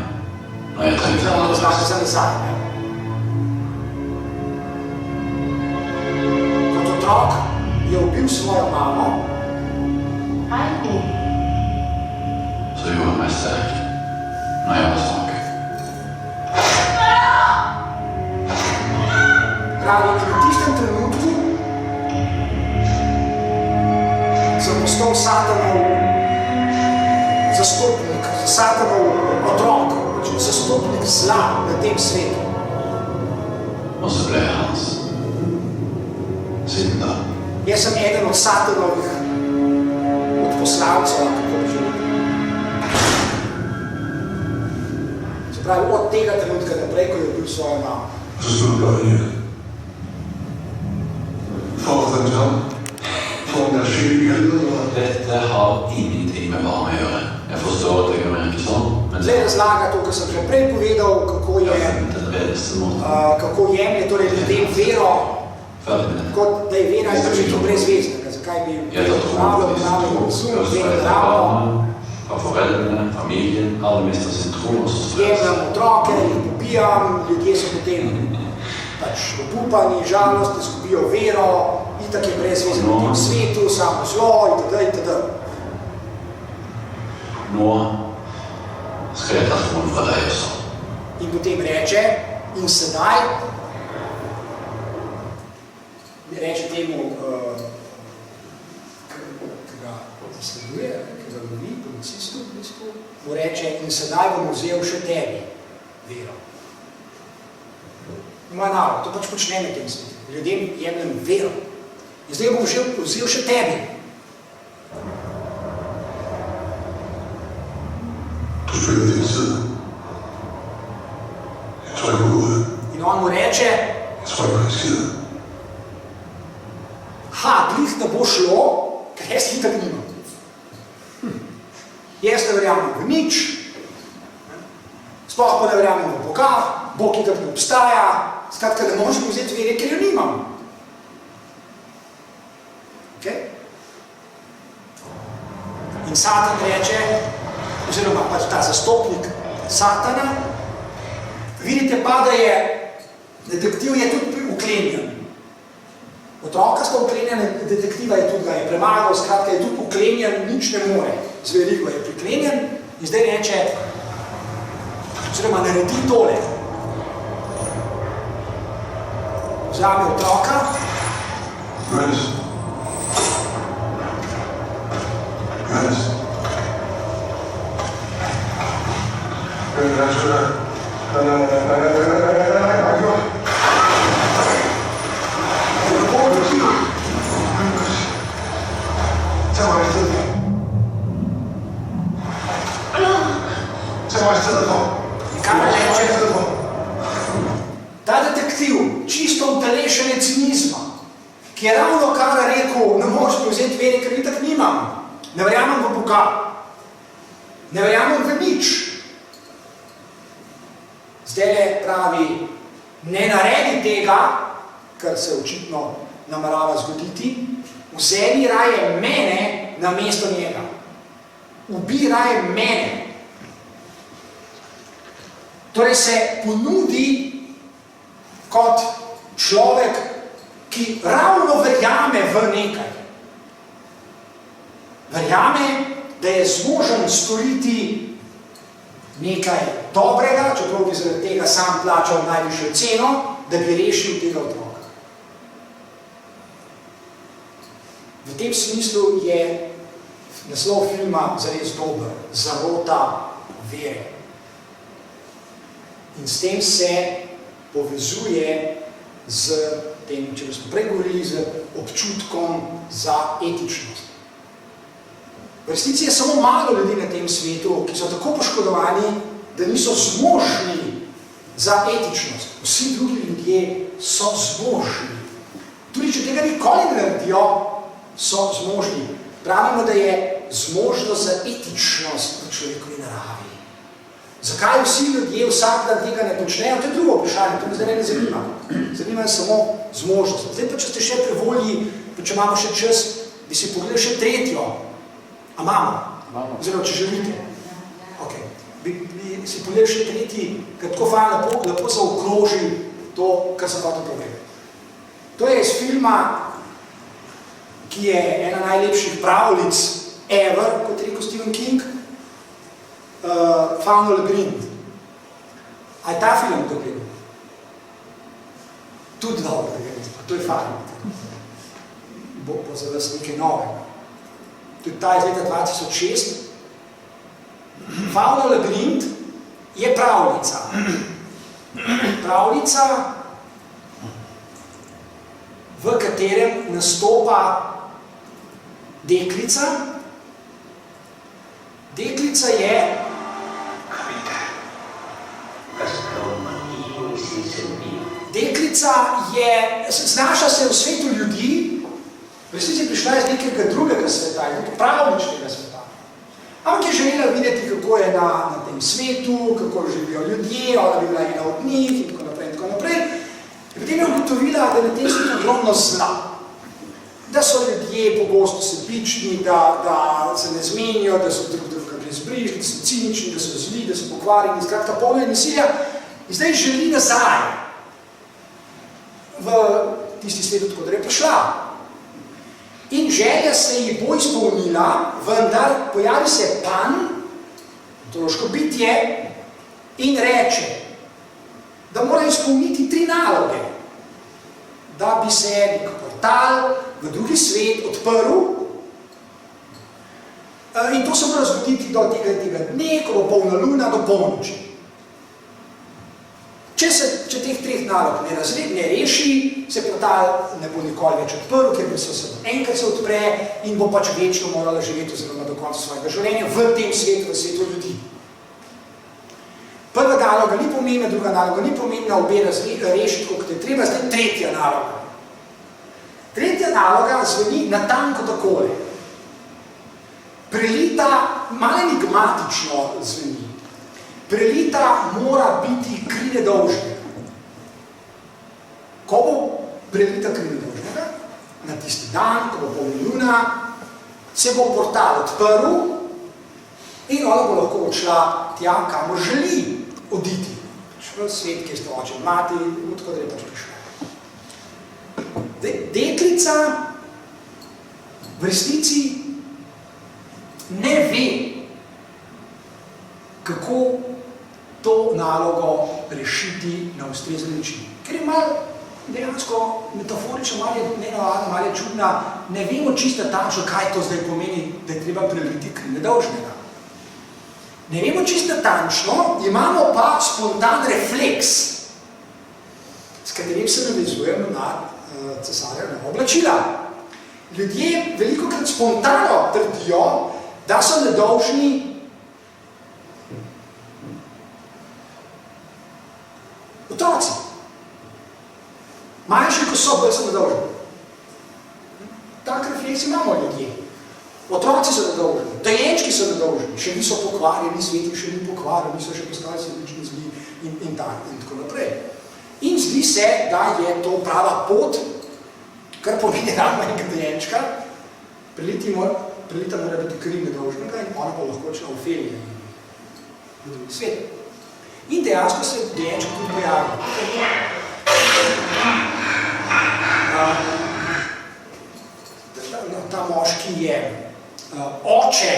når jeg tænkte Zdaj razlaga se nazaj. Kot otrok je ubil svojo mamo. Så gjorde han mig stærk, når jeg var svag. Pravi, in v tistem trenutku sem postal Satanov zastopnik, Satanov otrok, zastopnik zla na tem svetu. Og så blev jeg hans synder. Jaz sem eden od Satanovih odposlavcev, kako bi želel. Se pravi, od tega trenutka naprej, ko je bil svojo mamo. Så stod du bare her. For den ham. For den skyld i helvede. Dette har ingenting med varme at gøre. Jeg forstår, at det kan være ikke sånn, men... Zdaj razlaga to, kar sem že prej povedal, kako jemlje torej ljudem vero, kot da je vera izrazito brezvezna. Zakaj bi upravljal razum, vero ravno? Og forældrene, familien, alle mister sin tro og så stress. Jemljam otroke, jih pobijam, ljudje so potem opupani, žalost, izgubijo vero, itak je brezvezen v tem svetu, samo zlo, itd. Nå skal jeg ta troen fra deg også. In potem reče, in sedaj, reče temu, ki ga zasleduje, ki ga lovi, policistu v bistvu, mu reče, in sedaj bom vzel še tebi vero. Ima narod, to pač počnem v tem svetu. Ljudem jemljem vero. In zdaj bom vzel še tebi. Du følger din tid. Jeg tror ikke på Gud. In on mu reče, Jeg tror ikke på en skid. glih ne bo šlo, ker jaz itak nimam. Jaz ne verjamem v nič, sploh pa ne verjamem v Boga, Bog itak ne obstaja, skratka, ne možem vzeti vere, ker jo nimam. Okay? In Satan reče, oziroma pač ta zastopnik Satana, vidite pa, da je detektiv je tudi uklenjen. Otroka sta uklenjena, detektiva je tudi ga je premagal, skratka je tudi uklenjen, nič ne more. Z verigo je priklenjen in zdaj reče, oziroma naredi tole. Vzame otroka. Ta detektiv, čisto utelešenje cinizma, ki je ravno kar rekel, ne možeš vzeti vere, ker itak nimam. Ne verjamem v Boga. Ne verjamem v nič. Zdaj pravi, ne naredi tega, kar se očitno namerava zgoditi, vzemi raje mene na mesto njega. Ubij raje mene. Torej se ponudi kot človek, ki ravno verjame v nekaj. Verjame, da je zmožen storiti nekaj dobrega, čeprav bi zaradi tega sam plačal najvišjo ceno, da bi rešil tega otroka. V tem smislu je naslov filma zares dober, Zarota vere. In s tem se povezuje z tem, če smo pregovorili, z občutkom za etičnost. V resnici je samo malo ljudi na tem svetu, ki so tako poškodovani, da niso zmožni za etičnost. Vsi drugi ljudje so zmožni. Tudi če tega nikoli ne naredijo, so zmožni. Pravimo, da je zmožnost za etičnost v človekovi naravi. Zakaj vsi ljudje vsak dan tega ne počnejo? To je drugo vprašanje, to me zdaj ne zanima. Zanima je samo zmožnost. Zdaj pa, če ste še pri volji, pa če imamo še čas, bi si pogledali še tretjo. A imamo? Oziroma, če želite. Ok. Bi si pogledali še tretji, ker tako fajn lepo zaokroži to, kar sem hotel povedati. To je iz filma, ki je ena najlepših pravljic ever, kot je rekel Stephen King, Fauno Labyrinth. A je ta film to gledal? Tudi dobro gledal, to je fajn. Bo za vas nekaj novega. Tudi ta iz leta 2006. Fauno Labyrinth je pravljica. Pravljica, v katerem nastopa deklica. Deklica je znaša se v svetu ljudi, v resnici prišla iz nekega drugega sveta, iz nekega pravličnega sveta. Ampak je želela videti, kako je na tem svetu, kako živijo ljudje, ona bi bila ena od njih in tako naprej in tako naprej. In potem je ugotovila, da je na tem svetu ogromno zla. Da so ljudje pogosto sebični, da se ne zmenijo, da so drugega brezbrižni, da so cinični, da so zli, da so pokvarjeni, skratka polne nasilja. In zdaj želi nazaj v tisti svet, odkud je prišla. In želja se ji bo izpolnila, vendar pojavi se pan, mitološko bitje, in reče, da mora izpolniti 3 naloge, da bi se nek portal v drugi svet odprl. In to se mora zgoditi do tega dne, ko bo polna luna, do polnoči. Če teh 3 nalog ne reši, se portal ne bo nikoli več odprl, ker bi se enkrat se odpre in bo pač večno morala živeti oziroma do konca svojega življenja v tem svetu, v svetu ljudi. Prva naloga ni pomembna, druga naloga ni pomembna, obe rešiti, kot je treba, zdaj tretja naloga. Tretja naloga zveni natanko takole. Prelita, malo enigmatično zveni. prelita mora biti kri nedolžnega. Ko bo prelita kri nedolžnega, na tisti dan, ko bo polna luna, se bo portal odprl in ona bo lahko odšla tja, kamor želi oditi. V svet, kjer ste oče in mati, tako da je pač prišla. Deklica v resnici ne ve, kako to nalogo rešiti na ustrezen način. Ker je malo dejansko metaforično, malo je čudna, ne vemo čisto tačno, kaj to zdaj pomeni, da je treba preliti kri nedolžnega. Ne vemo čisto tančno, imamo pa spontan refleks, s katerim se navezujemo na cesarjeva oblačila. Ljudje velikokrat spontano trdijo, da so nedolžni otroci. Manjši, ko so, bolj so nedolžni. Tak refleks imamo ljudje. Otroci so nedolžni, dojenčki so nedolžni, še niso pokvarjeni, svet še ni pokvarjen, niso še postali sredični zli in tako naprej. In zdi se, da je to prava pot, kar pomeni ravno enega dojenčka, prelita mora biti kri nedolžnega in ona pa lahko odšla v Ofelije in v drugi svet. In dejansko se dojenček tudi pojavi. Ta moški je oče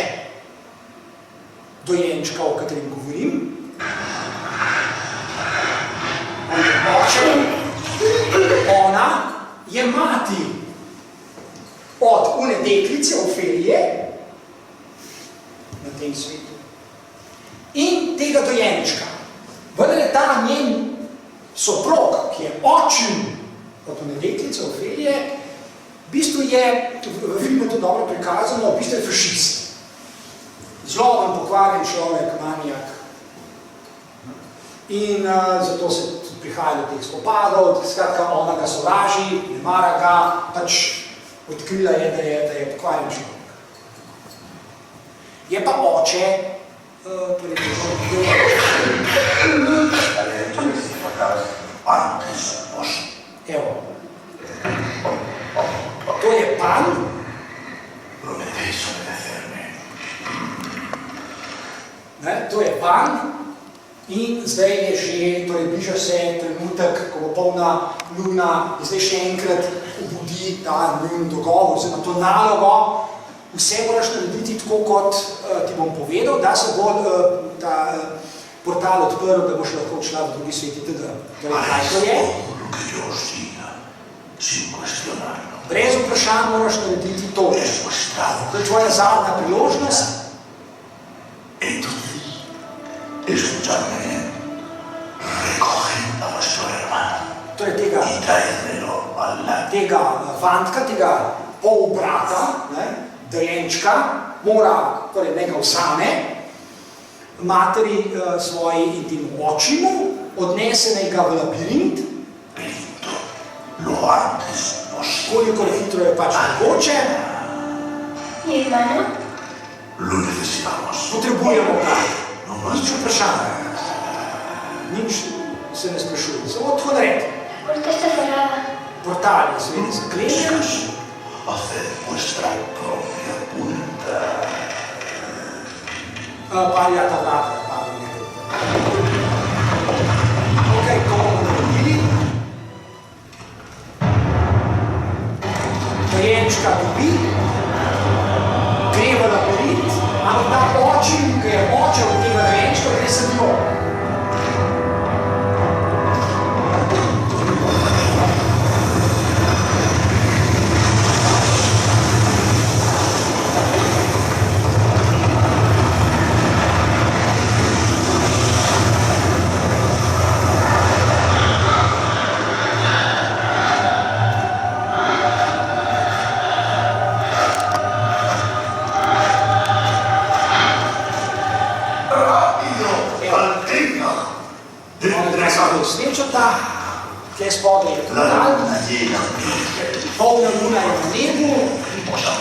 dojenčka, o katerem govorim. On je oče, ona je mati od une deklice Ofelije na tem svetu in tega dojenčka. Vendar je ta njen soprog, ki je očin od une deklice Ofelije, v bistvu je, v filmu to dobro prikazano, v bistvu je fašist. Zloben, pokvarjen človek, manijak. In zato se prihaja do teh spopadov, skratka, ona ga sovraži, ne mara ga, pač odkrila je, da je pokvarjen človek. Je pa oče, evo, to je pan, to je pan in zdaj je že, torej bliža se trenutek, ko bo polna luna, zdaj še enkrat obudi ta njun dogovor, oziroma to nalogo, vse moraš narediti tako, kot ti bom povedal, da se bo ta portal odprl, da boš lahko odšla v drugi svet itd. Torej, kaj to je? Brez vprašanj moraš narediti to. To je tvoja zadnja priložnost. Torej tega fantka, tega polbrata, dojenčka, mora, torej njega vzame, materi svoji in temu očimu, odnese njega v labirint, kolikor hitro je pač mogoče. Potrebujemo kaj. Nič vprašanja. Nič se ne sprašuje. Samo tako nared. Portal je seveda zaklenjen. Ja, ta vrata je padla nekaj. Ok, ko bomo naredili. Dojenčka dobi, gre v labirint, ampak ta očin, ki je oče od tega dojenčka, gre se njo. Svečata, tle spodaj je portal, polna luna je v nebu,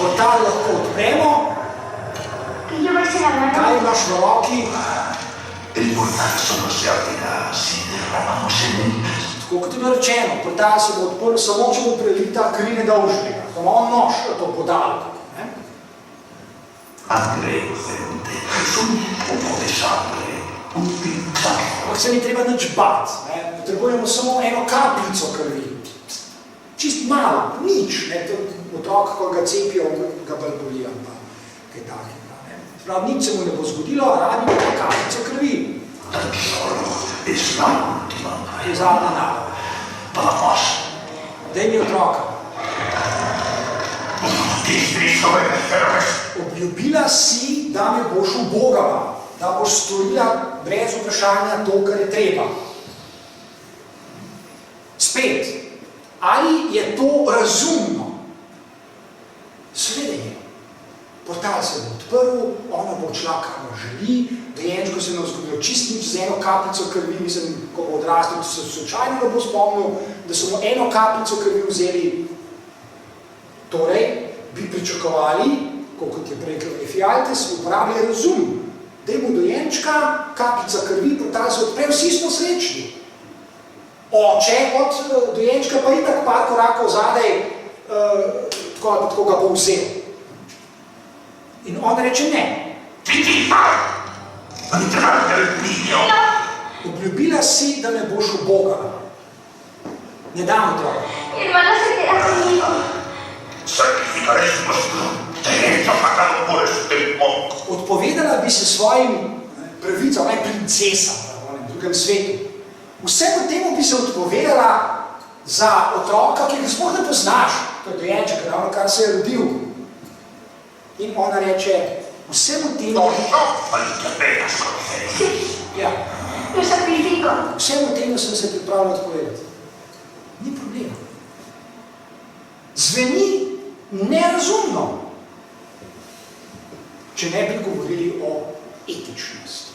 portal lahko odpremo. Kaj imaš v roki? El portal solo se abrirá si derramamos semillas. Tako kot je bilo rečeno, portal se bo odprl samo, če bo prelita kri nedolžnega. To ima on nož, to podal. Andrejte, es un poco de sangre, un pinchazo. Ampak se ni treba nič bati. Potrebujemo samo eno kapljico krvi. Čist malo, nič. Otrok, ko ga cepijo, ga bolj bolijo. Kaj takega. Prav, nič se mu ne bo zgodilo, rabi pa kapljico krvi. Tan solo es la última To je zadnja naloga. Vamos. Daj mi otroka. Obljubila si, da me boš ubogala, da boš storila brez vprašanja to, kar je treba. Spet, ali je to razumno? Seveda je. Portal se bo odprl, ona bo odšla, kamor želi, dojenčko se nam zgodilo čist nič z eno kapljico krvi, mislim, ko bo odrastil, se slučajno ga bo spomnil, da so mu eno kapljico krvi vzeli. Torej, bi pričakovali, kot je prej Efialtes, uporabljali razum. Daj mu dojenčka, kapljica krvi, portal se odpre, vsi smo srečni. Oče od dojenčka pa itak par korakov zadaj, tako ga bo vzel. In on reče ne. Obljubila si, da me boš ubogala. Ne dam otroka. Mi hermano se queda conmigo. Sacrificaré vuestro derecho pagado por este monk. Odpovedala bi se svojim pravicam, princesa v drugem svetu. Vsemu temu bi se odpovedala za otroka, ki ga sploh ne poznaš. To je dojenček, ravno kar se je rodil. In ona reče, vsemu temu... Ja. Lo sacrifico. Vsemu temu sem se pripravila odpovedati. Ni problema. Zveni nerazumno, če ne bi govorili o etičnosti.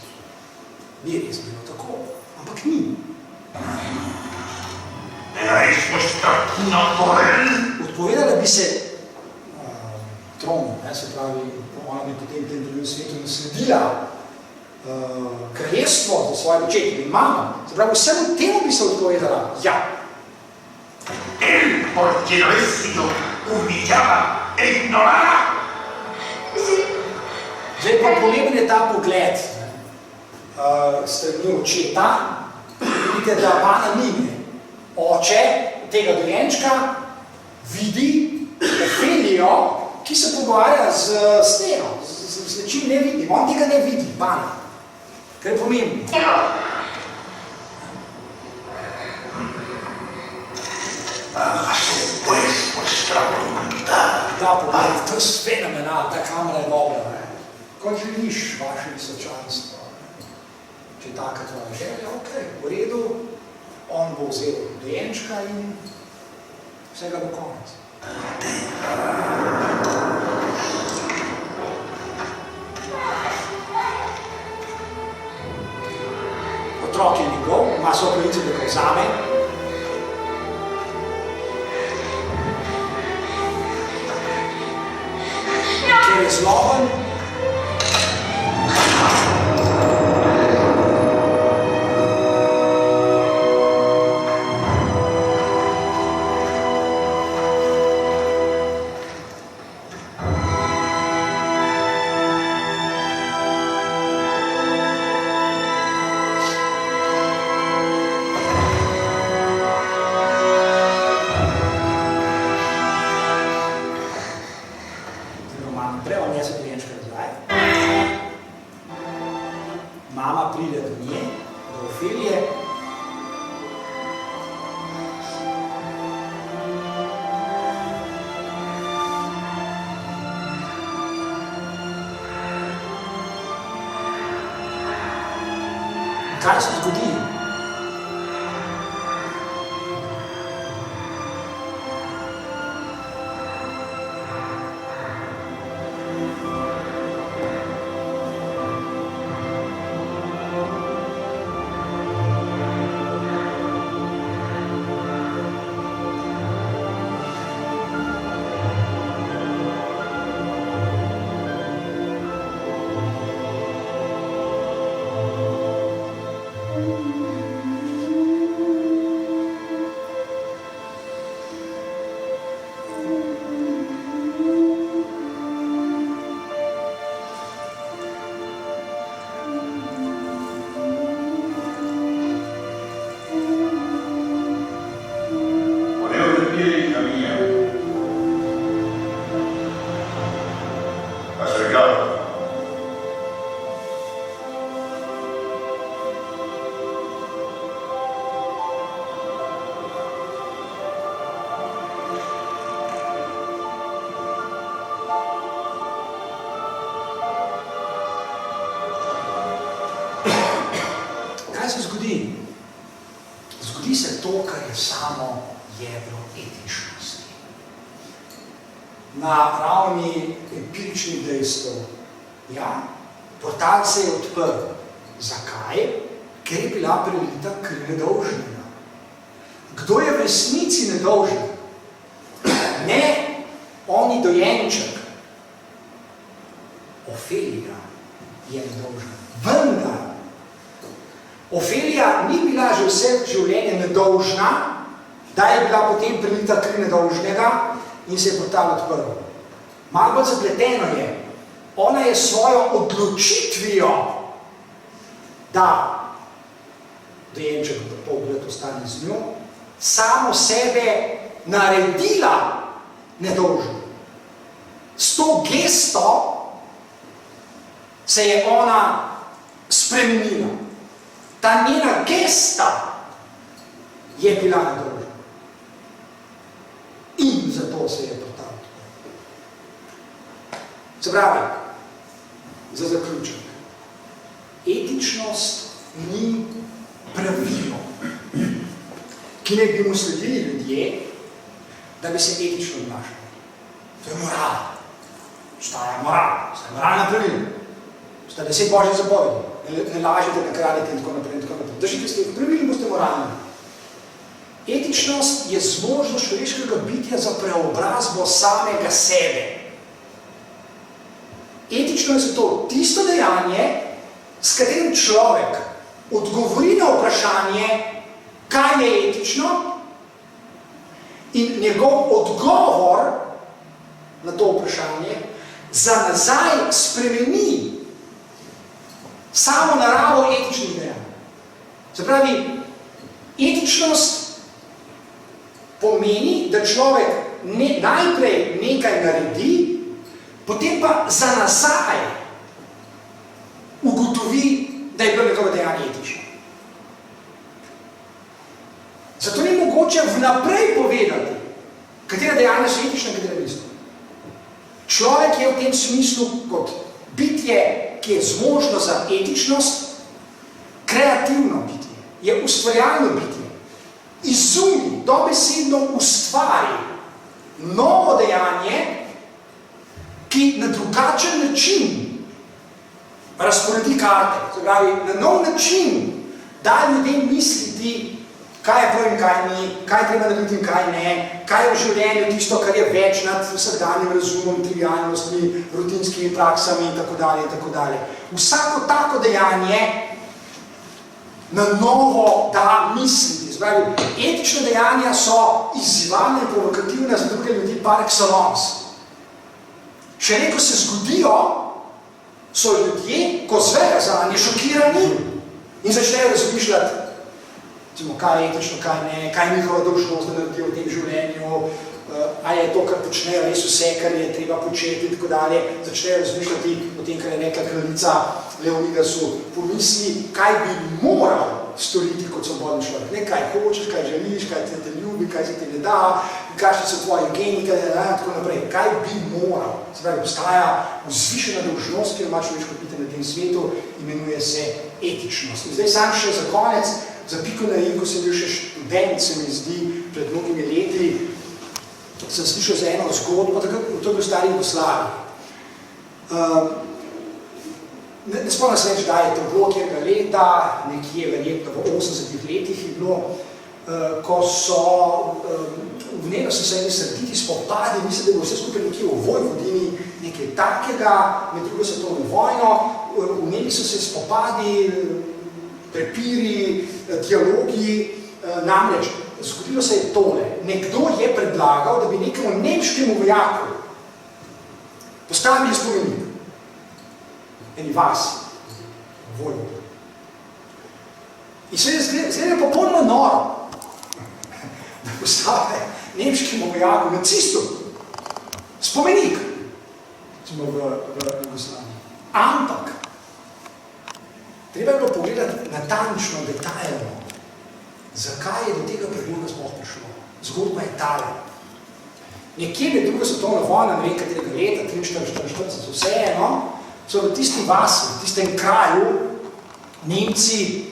Bi res bilo tako, ampak ni. Odpovedala bi se tronu, se pravi, ona bi potem tem drugem svetu nasledila kraljestvo za svoje očetje in mama. Se pravi, vsemu temu bi se odpovedala, ja. Él, por quien habéis sido humillada e ignorada. Zdaj pa pomemben je ta pogled strani očeta, vidite, da Ana Nine, oče tega dojenčka, vidi Ofelijo, ki se pogovarja z steno, z nečim ne vidim. On tega ne vidi, Ana. Kar je pomembno. Hágase pues vuestra voluntad. Da, pogled, to je fenomenal, ta kamera je dobra. Kot želiš vaše visočanstvo. Če je taka tvoja želja, ok, v redu, on bo vzel dojenčka in vsega bo konec. Otrok je njegov, ima svojo pravico, da ga vzame. Ker je zloben, mama pride do nje, do Ofelije. Kaj se zgodi? zgodi se to, kar je samo jedro etičnosti. Na ravni empiričnih dejstev, ja, portal se je odprl. Zakaj? Ker je bila prelita kri nedolžnega. Kdo je v resnici nedolžen? Ne oni dojenček. Ofelija je nedolžna. Vendar Ofelija ni bila že vse življenje nedolžna, da je bila potem prelita kri nedolžnega in se je portal odprl. Malo bolj zapleteno je. Ona je svojo odločitvijo, da dojenček pogled ostane z njo, samo sebe naredila nedolžno. S to gesto se je ona spremenila. Ta njena gesta je bila nedolžna. In zato se je portal odprl. Se pravi, za zaključek. Etičnost ni pravilo, ki ne bi mu sledili ljudje, da bi se etično obnašali. To je moral. Obstaja moral, obstaja moralna pravila. Obstaja 10 božjih zapovedi. Ne lažite, ne kradite in tako naprej. Držite s teh pravil in boste moralni. Etičnost je zmožnost človeškega bitja za preobrazbo samega sebe. Etično je zato tisto dejanje, s katerim človek odgovori na vprašanje, kaj je etično, in njegov odgovor na to vprašanje za nazaj spremeni samo naravo etičnih dejanj. Se pravi, etičnost pomeni, da človek najprej nekaj naredi, potem pa za nazaj ugotovi, da je bilo njegovo dejanje etično. Zato ni mogoče vnaprej povedati, katera dejanja so etična, katera niso. Človek je v tem smislu kot bitje, ki je zmožno za etičnost, kreativno bitje, je ustvarjalno bitje. Izumi, dobesedno ustvari novo dejanje, ki na drugačen način razporedi karte. Se pravi, na nov način da ljudem misliti, kaj je prav in kaj ni, kaj treba narediti in kaj ne, kaj je v življenju tisto, kar je več nad vsakdanjim razumom, trivialnostmi, rutinskimi praksami in tako dalje in tako dalje. Vsako tako dejanje na novo da misliti. Zbravi, etične dejanja so izzivalne in provokativne za druge ljudi par excellence. Še ne, ko se zgodijo, so ljudje, ko zvejo za nje, šokirani in začnejo razmišljati, kaj je etično, kaj ne, kaj je njihova dolžnost, da naredijo v tem življenju, a je to, kar počnejo, res vse, kar je treba početi in tako dalje. Začnejo razmišljati o tem, kar je rekla kraljica Leonidasu, pomisli, kaj bi moral storiti kot svobodni človek. Ne, kaj hočeš, kaj želiš, kaj te ljubi, kaj se ti ne da, kakšni so tvoji geni, kaj ne da, tako naprej. Kaj bi moral? Se pravi, obstaja vzvišena dolžnost, ki ima človeško bitje na tem svetu, imenuje se etičnost. In zdaj sam še za konec, za piko na i, ko sem bil še študent, se mi zdi, pred mnogimi leti, sem slišal za eno zgodbo, to je bil stari Jugoslaviji. Ne spomnim se več, da je to bilo kjerga leta, nekje verjetno v 80 letih je bilo, ko so v njeno so se eni srditi spopadi, mislim, da je bilo vse skupaj nekje v Vojvodini, nekaj takega, med drugo svetovno vojno, v njeni so se spopadi, prepiri, dialogi, namreč zgodilo se je tole. Nekdo je predlagal, da bi nekemu nemškemu vojaku postavili spomenik. Eni vasi, Vojvodini. In seveda popolnoma noro, da postavlja nemškemu vojaku, nacistu, spomenik, recimo v Jugoslaviji. Ampak, treba je bilo pogledati natančno, detaljno, zakaj je do tega predloga sploh prišlo. Zgodba je tale. Nekje med drugo svetovno vojno, ne vem katerega leta, 43, vseeno, so v tisti vasi, v tistem kraju, Nemci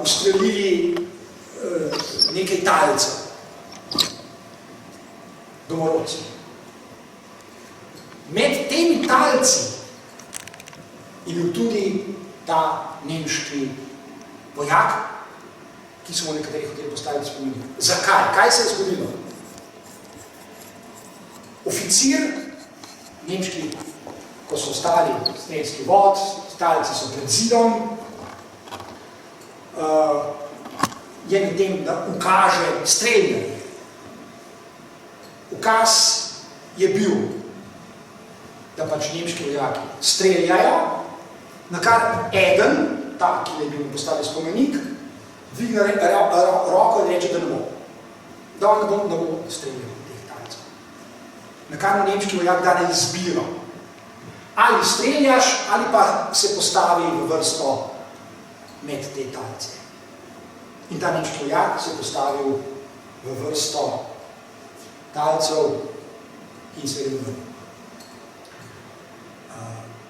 ustrelili nekaj talcev, domorodci. Med temi talci je bil tudi ta nemški vojak, ki smo nekateri hoteli postaviti spomenik. Zakaj? Kaj se je zgodilo? Oficir, nemški, ko so ostali strelski vod, talci so pred zidom, je med tem, da ukaže streljanje. Ukaz je bil, da pač nemški vojaki streljajo, na kar eden, ta, ki je bil postavil spomenik, dvigne roko in reče, da ne bo. Da on ne bo streljal teh talcev. Na kar nemški vojak da na izbiro. Ali streljaš, ali pa se postavi v vrsto med te talce. In ta nemški vojak se je postavil v vrsto talcev in se je umrl.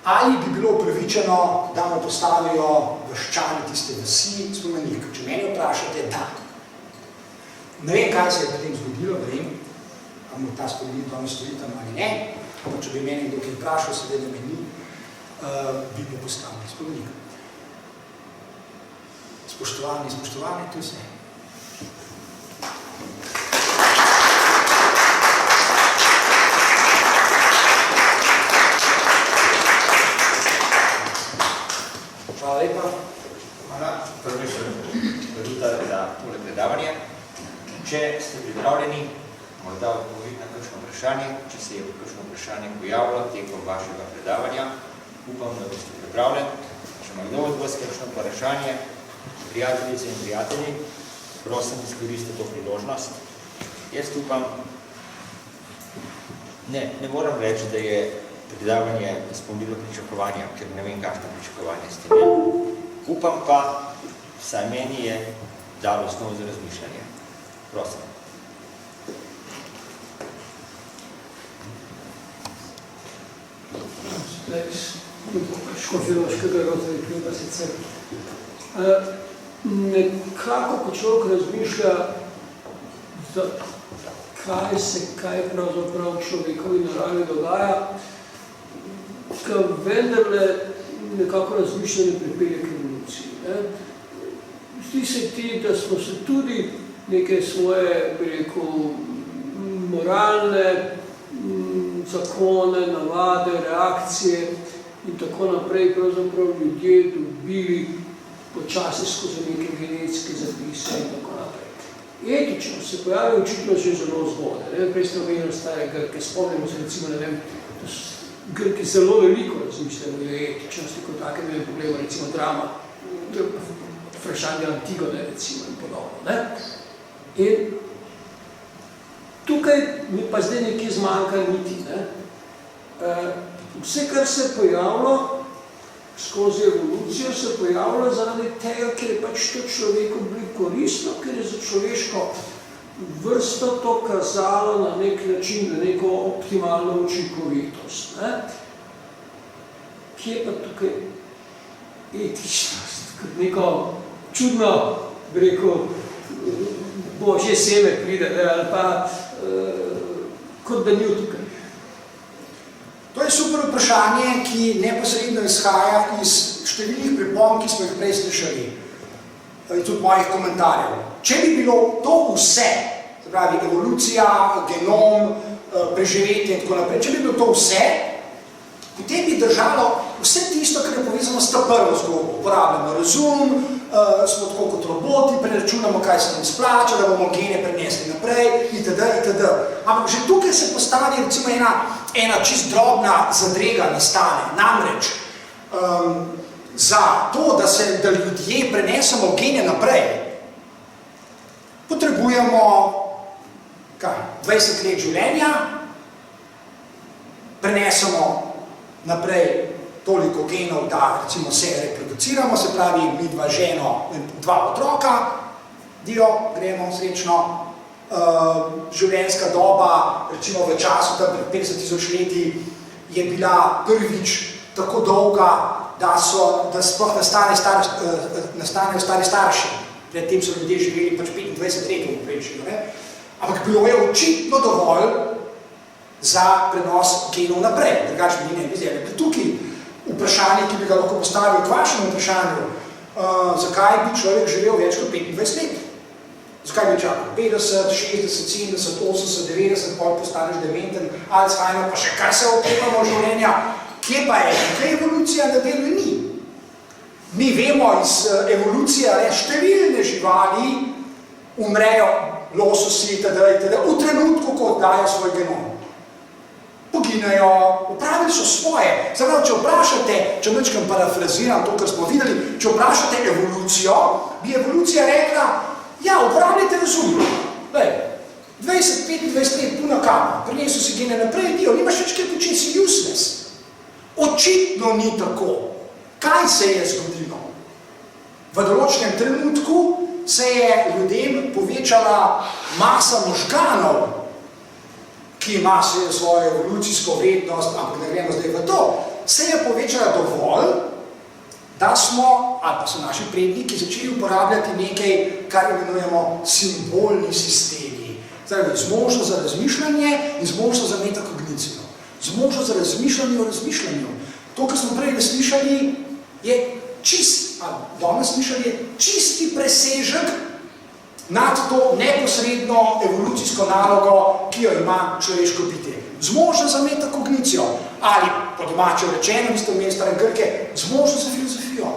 Ali bi bilo upravičeno, da mu postavijo vaščani tiste vasi spomenik? Če meni vprašate, da. Ne vem, kaj se je potem zgodilo, ne vem, ali mu ta spomenik danes stoji tam ali ne, ampak če bi meni kdo kaj vprašal, seveda me ni, bi mu postavili spomenik. Spoštovani, spoštovani, to je vse. Hvala lepa. Hvala, profesor Valuta, za tole predavanje. Če ste pripravljeni, morda odgovoriti na kakšno vprašanje, če se je kakšno vprašanje pojavilo tekom vašega predavanja, upam, da boste pripravljeni. Če ima kdo od vas kakšno vprašanje, prijateljice in prijatelji, prosim, izkoristite to priložnost. Jaz upam, ne moram reči, da je predavanje izpolnilo pričakovanja, ker ne vem, kakšno pričakovanje ste imeli. Upam pa, vsaj meni je dalo osnovo za razmišljanje. Prosim. Škofjeloškega Rotary kluba sicer. Nekako, ko človek razmišlja, kaj pravzaprav človekovi naravi dogaja, ka vendarle nekako razmišljanje pripelje k evoluciji. Zdi se ti, da smo se tudi neke svoje, bi rekel, moralne zakone, navade, reakcije in tako naprej pravzaprav ljudje dobili počasi skozi neke genetske zapise in tako naprej. Etično se pojavi očitno že zelo zgodaj. Prej ste omenili stare Grke, spomnimo se recimo, ne vem, da so Grki zelo veliko razmišljajo o etičnosti, kot takem je pogledal recimo drama vprašanje Antigone recimo in podobno. In tukaj mi pa zdaj nekaj zmanjka niti. Vse, kar se je pojavilo skozi evolucijo, se je pojavilo zaradi tega, ker je pač to človeku bilo koristno, ker je za človeško vrsto to kazalo na nek način, na neko optimalno učinkovitost. Kje pa tukaj etičnost? Kot neko čudno, bi rekel, božje seme pride, ali pa kot da ni tukaj. To je super vprašanje, ki neposredno izhaja iz številnih pripomb, ki smo jih prej slišali, in tudi mojih komentarjev. Če bi bilo to vse, se pravi evolucija, genom, preživetje in tako naprej, če bi bilo to vse, potem bi držalo vse tisto, kar je povezano s ta prvo zgodbo. Uporabljamo razum, smo tako kot roboti, preračunamo, kaj se nam splača, da bomo gene prenesli naprej, itd. Ampak že tukaj se postavi recimo ena čist drobna zadrega nastane. Namreč, za to, da ljudje prenesemo gene naprej, potrebujemo 20 let življenja, prenesemo naprej toliko genov, da recimo se reproduciramo, se pravi mi dva ženo, dva otroka, gremo srečno, življenjska doba, recimo v času tam pred 50 000 leti, je bila prvič tako dolga, da sploh nastanejo stari starši. predtem so ljudje živeli pač 25 let v prejšnjega, ne? Ampak bilo je očitno dovolj za prenos genov naprej, drugače mi ne bi zdaj. Tukaj vprašanje, ki bi ga lahko postavil k vašemu vprašanju, zakaj bi človek živel več kot 25 let? Zakaj bi čakal 50, 60, 70, 80, 90, pol postaneš dementen, Alzheimer, pa še kar se opetamo življenja? Kje pa je? Kaj evolucija na delu ni? Mi vemo iz evolucije, številne živali umrejo, lososi, itd. V trenutku, ko oddajo svoj genom. Poginejo, upravili so svoje. Zdaj, če vprašate, če nekaj parafraziram to, kar smo videli, če vprašate evolucijo, bi evolucija rekla, ja, uporabljajte razum. 20-25 let puna kama, prinesel si gene naprej, nimaš več kaj početi, si useless. Očitno ni tako. Kaj se je zgodilo? V določenem trenutku se je ljudem povečala masa možganov, ki ima svojo evolucijsko vrednost, ampak ne gremo zdaj v to, se je povečala dovolj, da smo, ali pa so naši predniki, začeli uporabljati nekaj, kar imenujemo simbolni sistemi. Zdaj, zmožnost za razmišljanje in zmožnost za metakognicijo. Zmožnost za razmišljanje o razmišljanju. To, kar smo prej slišali, je čisti presežek nad to neposredno evolucijsko nalogo, ki jo ima človeško bitje. Zmožnost za metakognicijo ali, po domače rečeno, vi ste imeli stare Grke, zmožnost za filozofijo.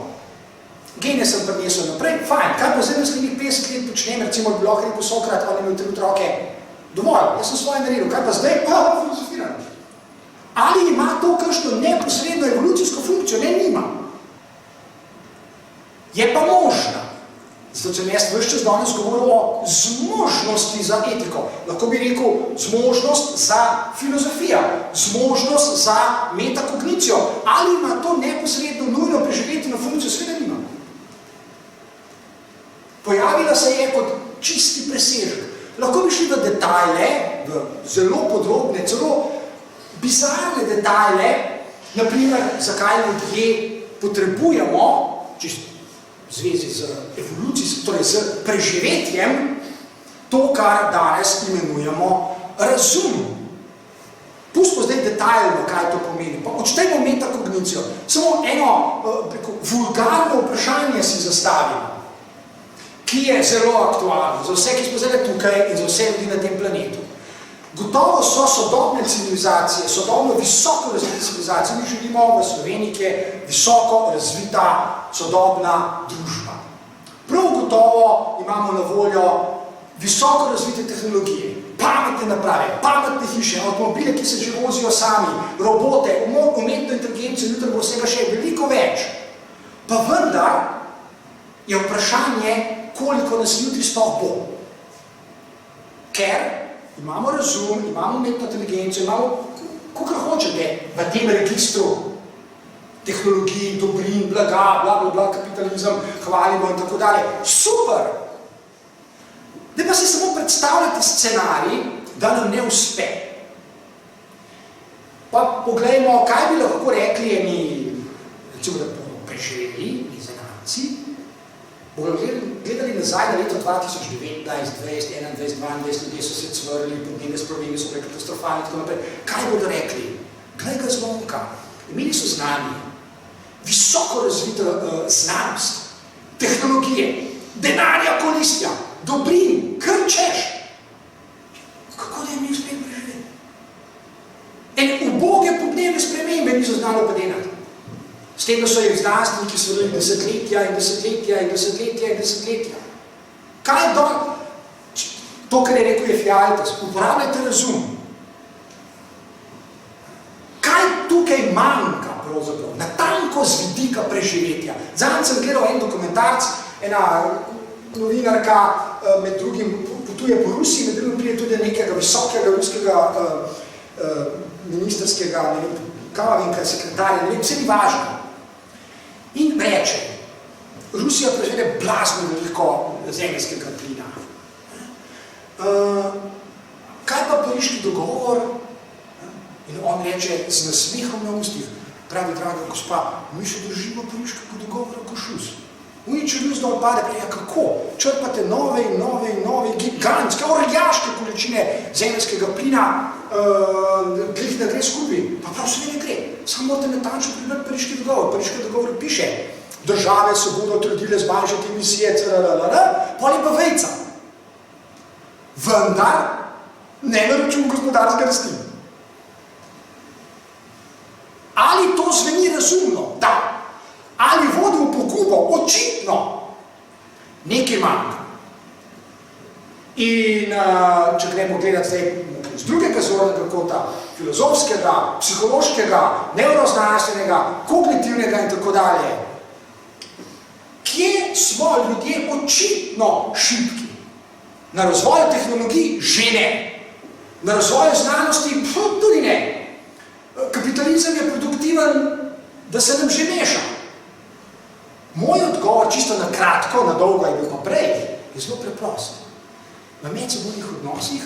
Gene sem prinesel naprej, fajn, kaj pa zdaj naslednjih 50 let počnem, recimo bi lahko rekel Sokrat, on je imel 3 otroke, dovolj, jaz sem svoje naredil, kaj pa zdaj, filozofiram. Ali ima to kakšno neposredno evolucijsko funkcijo? Ne, nima. Je pa možna. Zato sem jaz ves čas danes govoril o zmožnosti za etiko. Lahko bi rekel zmožnost za filozofijo, zmožnost za metakognicijo. Ali ima to neposredno nujno preživeti na funkcijo? Seveda nima. Pojavila se je kot čisti presežek. Lahko bi šli v detajle, v zelo podrobne, celo bizarne detajle, naprimer, zakaj ljudje potrebujemo, čisto v zvezi z evolucijsko, torej z preživetjem, to, kar danes imenujemo razum. Pustimo zdaj detaljno, kaj to pomeni. Pa odštejmo metakognicijo. Samo eno vulgarno vprašanje si zastavimo, ki je zelo aktualno za vse, ki smo zdaj tukaj in za vse ljudi na tem planetu. Gotovo so sodobne civilizacije, sodobno visoko razvite civilizacije, mi živimo v Sloveniji, ki je visoko razvita sodobna družba. Prav gotovo imamo na voljo visoko razvite tehnologije, pametne naprave, pametne hiše, avtomobile, ki se že vozijo sami, robote, umetno inteligencijo, jutri bo vsega še veliko več. Pa vendar je vprašanje, koliko nas jutri sploh bo. Ker imamo razum, imamo umetno inteligencijo, imamo, kakor hočete, v tem registru tehnologij, dobrin, blaga, bla, kapitalizem, hvalimo in tako dalje. Super! Da pa si samo predstavljate scenarij, da nam ne uspe. Pa poglejmo, kaj bi lahko rekli eni, recimo, da bomo preživeli, ni zanamci, bomo gledali nazaj na leto 2019, 20, 21, 22, ljudje so se cvrli, podnebne spremembe so bile katastrofalne in tako naprej. Kaj bodo rekli? Glej ga zlomka. Imeli so znanje, visoko razvita znanost, tehnologije, denarja koristja, dobrin, kar češ. Kako da je mi uspeli preživeti? En uboge podnebne spremembe niso znali podenati. S tem, da so jih znanstveniki svrli desetletja in desetletja in desetletja in desetletja. Kaj je to, kar je rekel Ephialtes, uporabljajte razum. Kaj tukaj manjka pravzaprav? Natanko z vidika preživetja. Zadnjič sem gledal en dokumentarc, ena novinarka med drugim potuje po Rusiji, med drugim prije tudi nekega visokega ruskega ministerskega, ne vem, kavavinka, sekretarja, ne vem, vse ni važno. In reče, Rusija proizvede blazno veliko zemeljskega plina. Kaj pa pariški dogovor? In on reče z nasmehom na ustih, pravi, draga gospa, mi še držimo pariškega dogovora kot šus. uničili z dol pade, pa kako? Črpate nove in nove in nove gigantske, orljaške količine zemeljskega plina, glih ne gre skupaj. Pa prav vse ne gre. Samo morate natančno prebrati Pariški dogovor. Pariški dogovor piše, države se bodo trudile zmanjšati emisije, poli pa vejca. Vendar ne na račun gospodarske rasti. Ali to zveni razumno? Da. Ali vodi v pogubo? Očitno. Nekaj manj. In če gremo gledati z drugega zornega kota, filozofskega, psihološkega, neuroznanstvenega, kognitivnega in tako dalje, kje smo ljudje očitno šibki? Na razvoju tehnologij že ne. Na razvoju znanosti tudi ne. Kapitalizem je produktiven, da se nam že meša. Moj odgovor, čisto na kratko, na dolgo je bil pa prej, je zelo preprost. V medsebojnih odnosih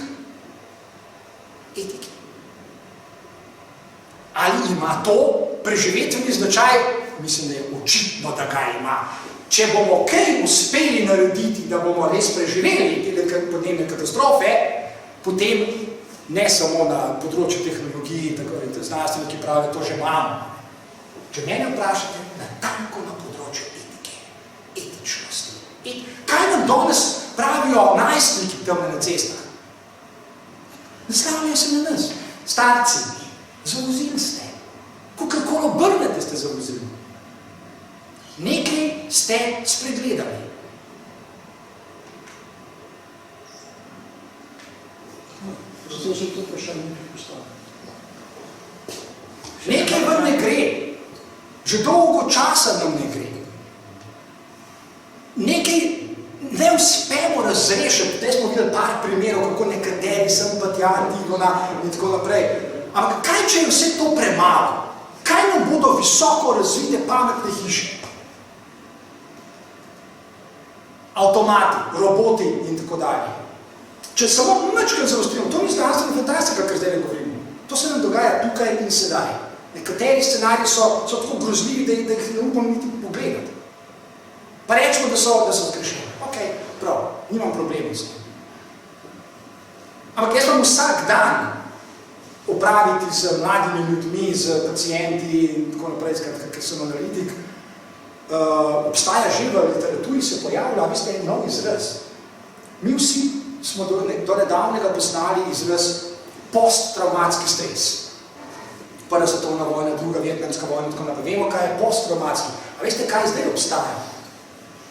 etiki. Ali ima to preživetveni značaj? Mislim, da je očitno, da ga ima. Če bomo kaj uspeli narediti, da bomo res preživeli te podnebne katastrofe, potem ne samo na področju tehnologiji, tako da znanstveniki pravijo, to že imamo. Če mene vprašate, natanko na področju etike, etičnosti. Kaj nam danes pravijo najstniki tam na cestah? Naslavljajo se na nas, starci, zavozili ste. Kakorkoli obrnete ste zavozili. Nekaj ste spregledali. Zato se to vprašanje postavlja. Nekaj vam ne gre. Že dolgo časa nam ne gre. Nekaj ne uspemo razrešiti. Zdaj smo videli par primerov, kako nekateri sem pa tja, in tako naprej. Ampak kaj, če je vse to premalo? Kaj nam bodo visoko razvite pametne hiše? Avtomati, roboti in tako dalje. Če samo mečkrat zaostrimo, to ni znanstvena fantastika, kar zdaj ne govorimo. To se nam dogaja tukaj in sedaj. Nekateri scenariji so tako grozljivi, da jih ne upam niti pogledati. Pa rečemo, da so zgrešeni. Ok, prav, nimam problema s tem. Ampak jaz vam vsak dan opraviti z mladimi ljudmi, z pacienti in tako naprej, ker sem analitik, obstaja že v literaturi, se pojavlja, veste, en nov izraz. Mi vsi smo do nedavnega poznali izraz posttraumatski stres. Prva svetovna vojna, druga vietnamska vojna, tako naprej. Vemo, kaj je posttraumatski. A veste, kaj zdaj obstaja?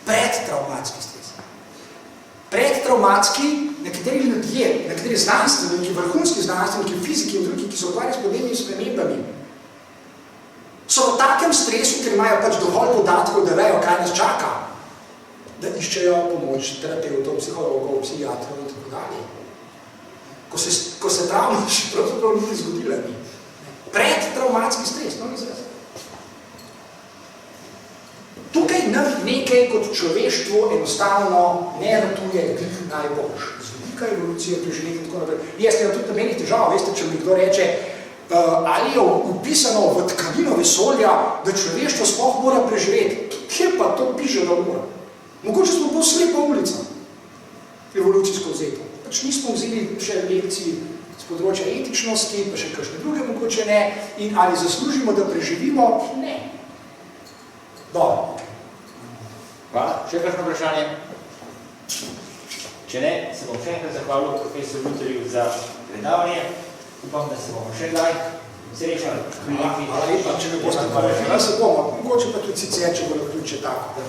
Predtraumatski stres. Predtraumatski, nekateri ljudje, nekateri znanstveniki, vrhunski znanstveniki, fiziki in drugi, ki so ukvarjali s podnebnimi spremembami, so v takem stresu, ker imajo pač dovolj podatkov, da vejo, kaj nas čaka, da iščejo pomoč terapeutov, psihologov, psihiatrov in tako dalje. Ko se travma še pravzaprav niti zgodila ni. Predtraumatski stres, no izraz. Tukaj nam nekaj kot človeštvo enostavno ne ratuje glih najboljš. Z vidika evolucije, preživeti in tako naprej. Jaz ne tudi namenih težav, veste, če mi kdo reče, ali je upisano v tkanino vesolja, da človeštvo sploh mora preživeti. Kje pa to piše, da mora? Mogoče smo bolj slepa ulica, evolucijsko vzeto. Pač nismo vzeli še lekcij z področja etičnosti, pa še kakšne druge mogoče ne, in ali zaslužimo, da preživimo? Ne. Dobro. Hvala. Še kakšno vprašanje? Če ne, se bom še enkrat zahvalil profesor Luterju za predavanje. Upam, da se bomo še kdaj srečali. Hvala lepa, če me boste pa še. Jaz se bomo, mogoče pa tudi sicer, če bo naključje tako.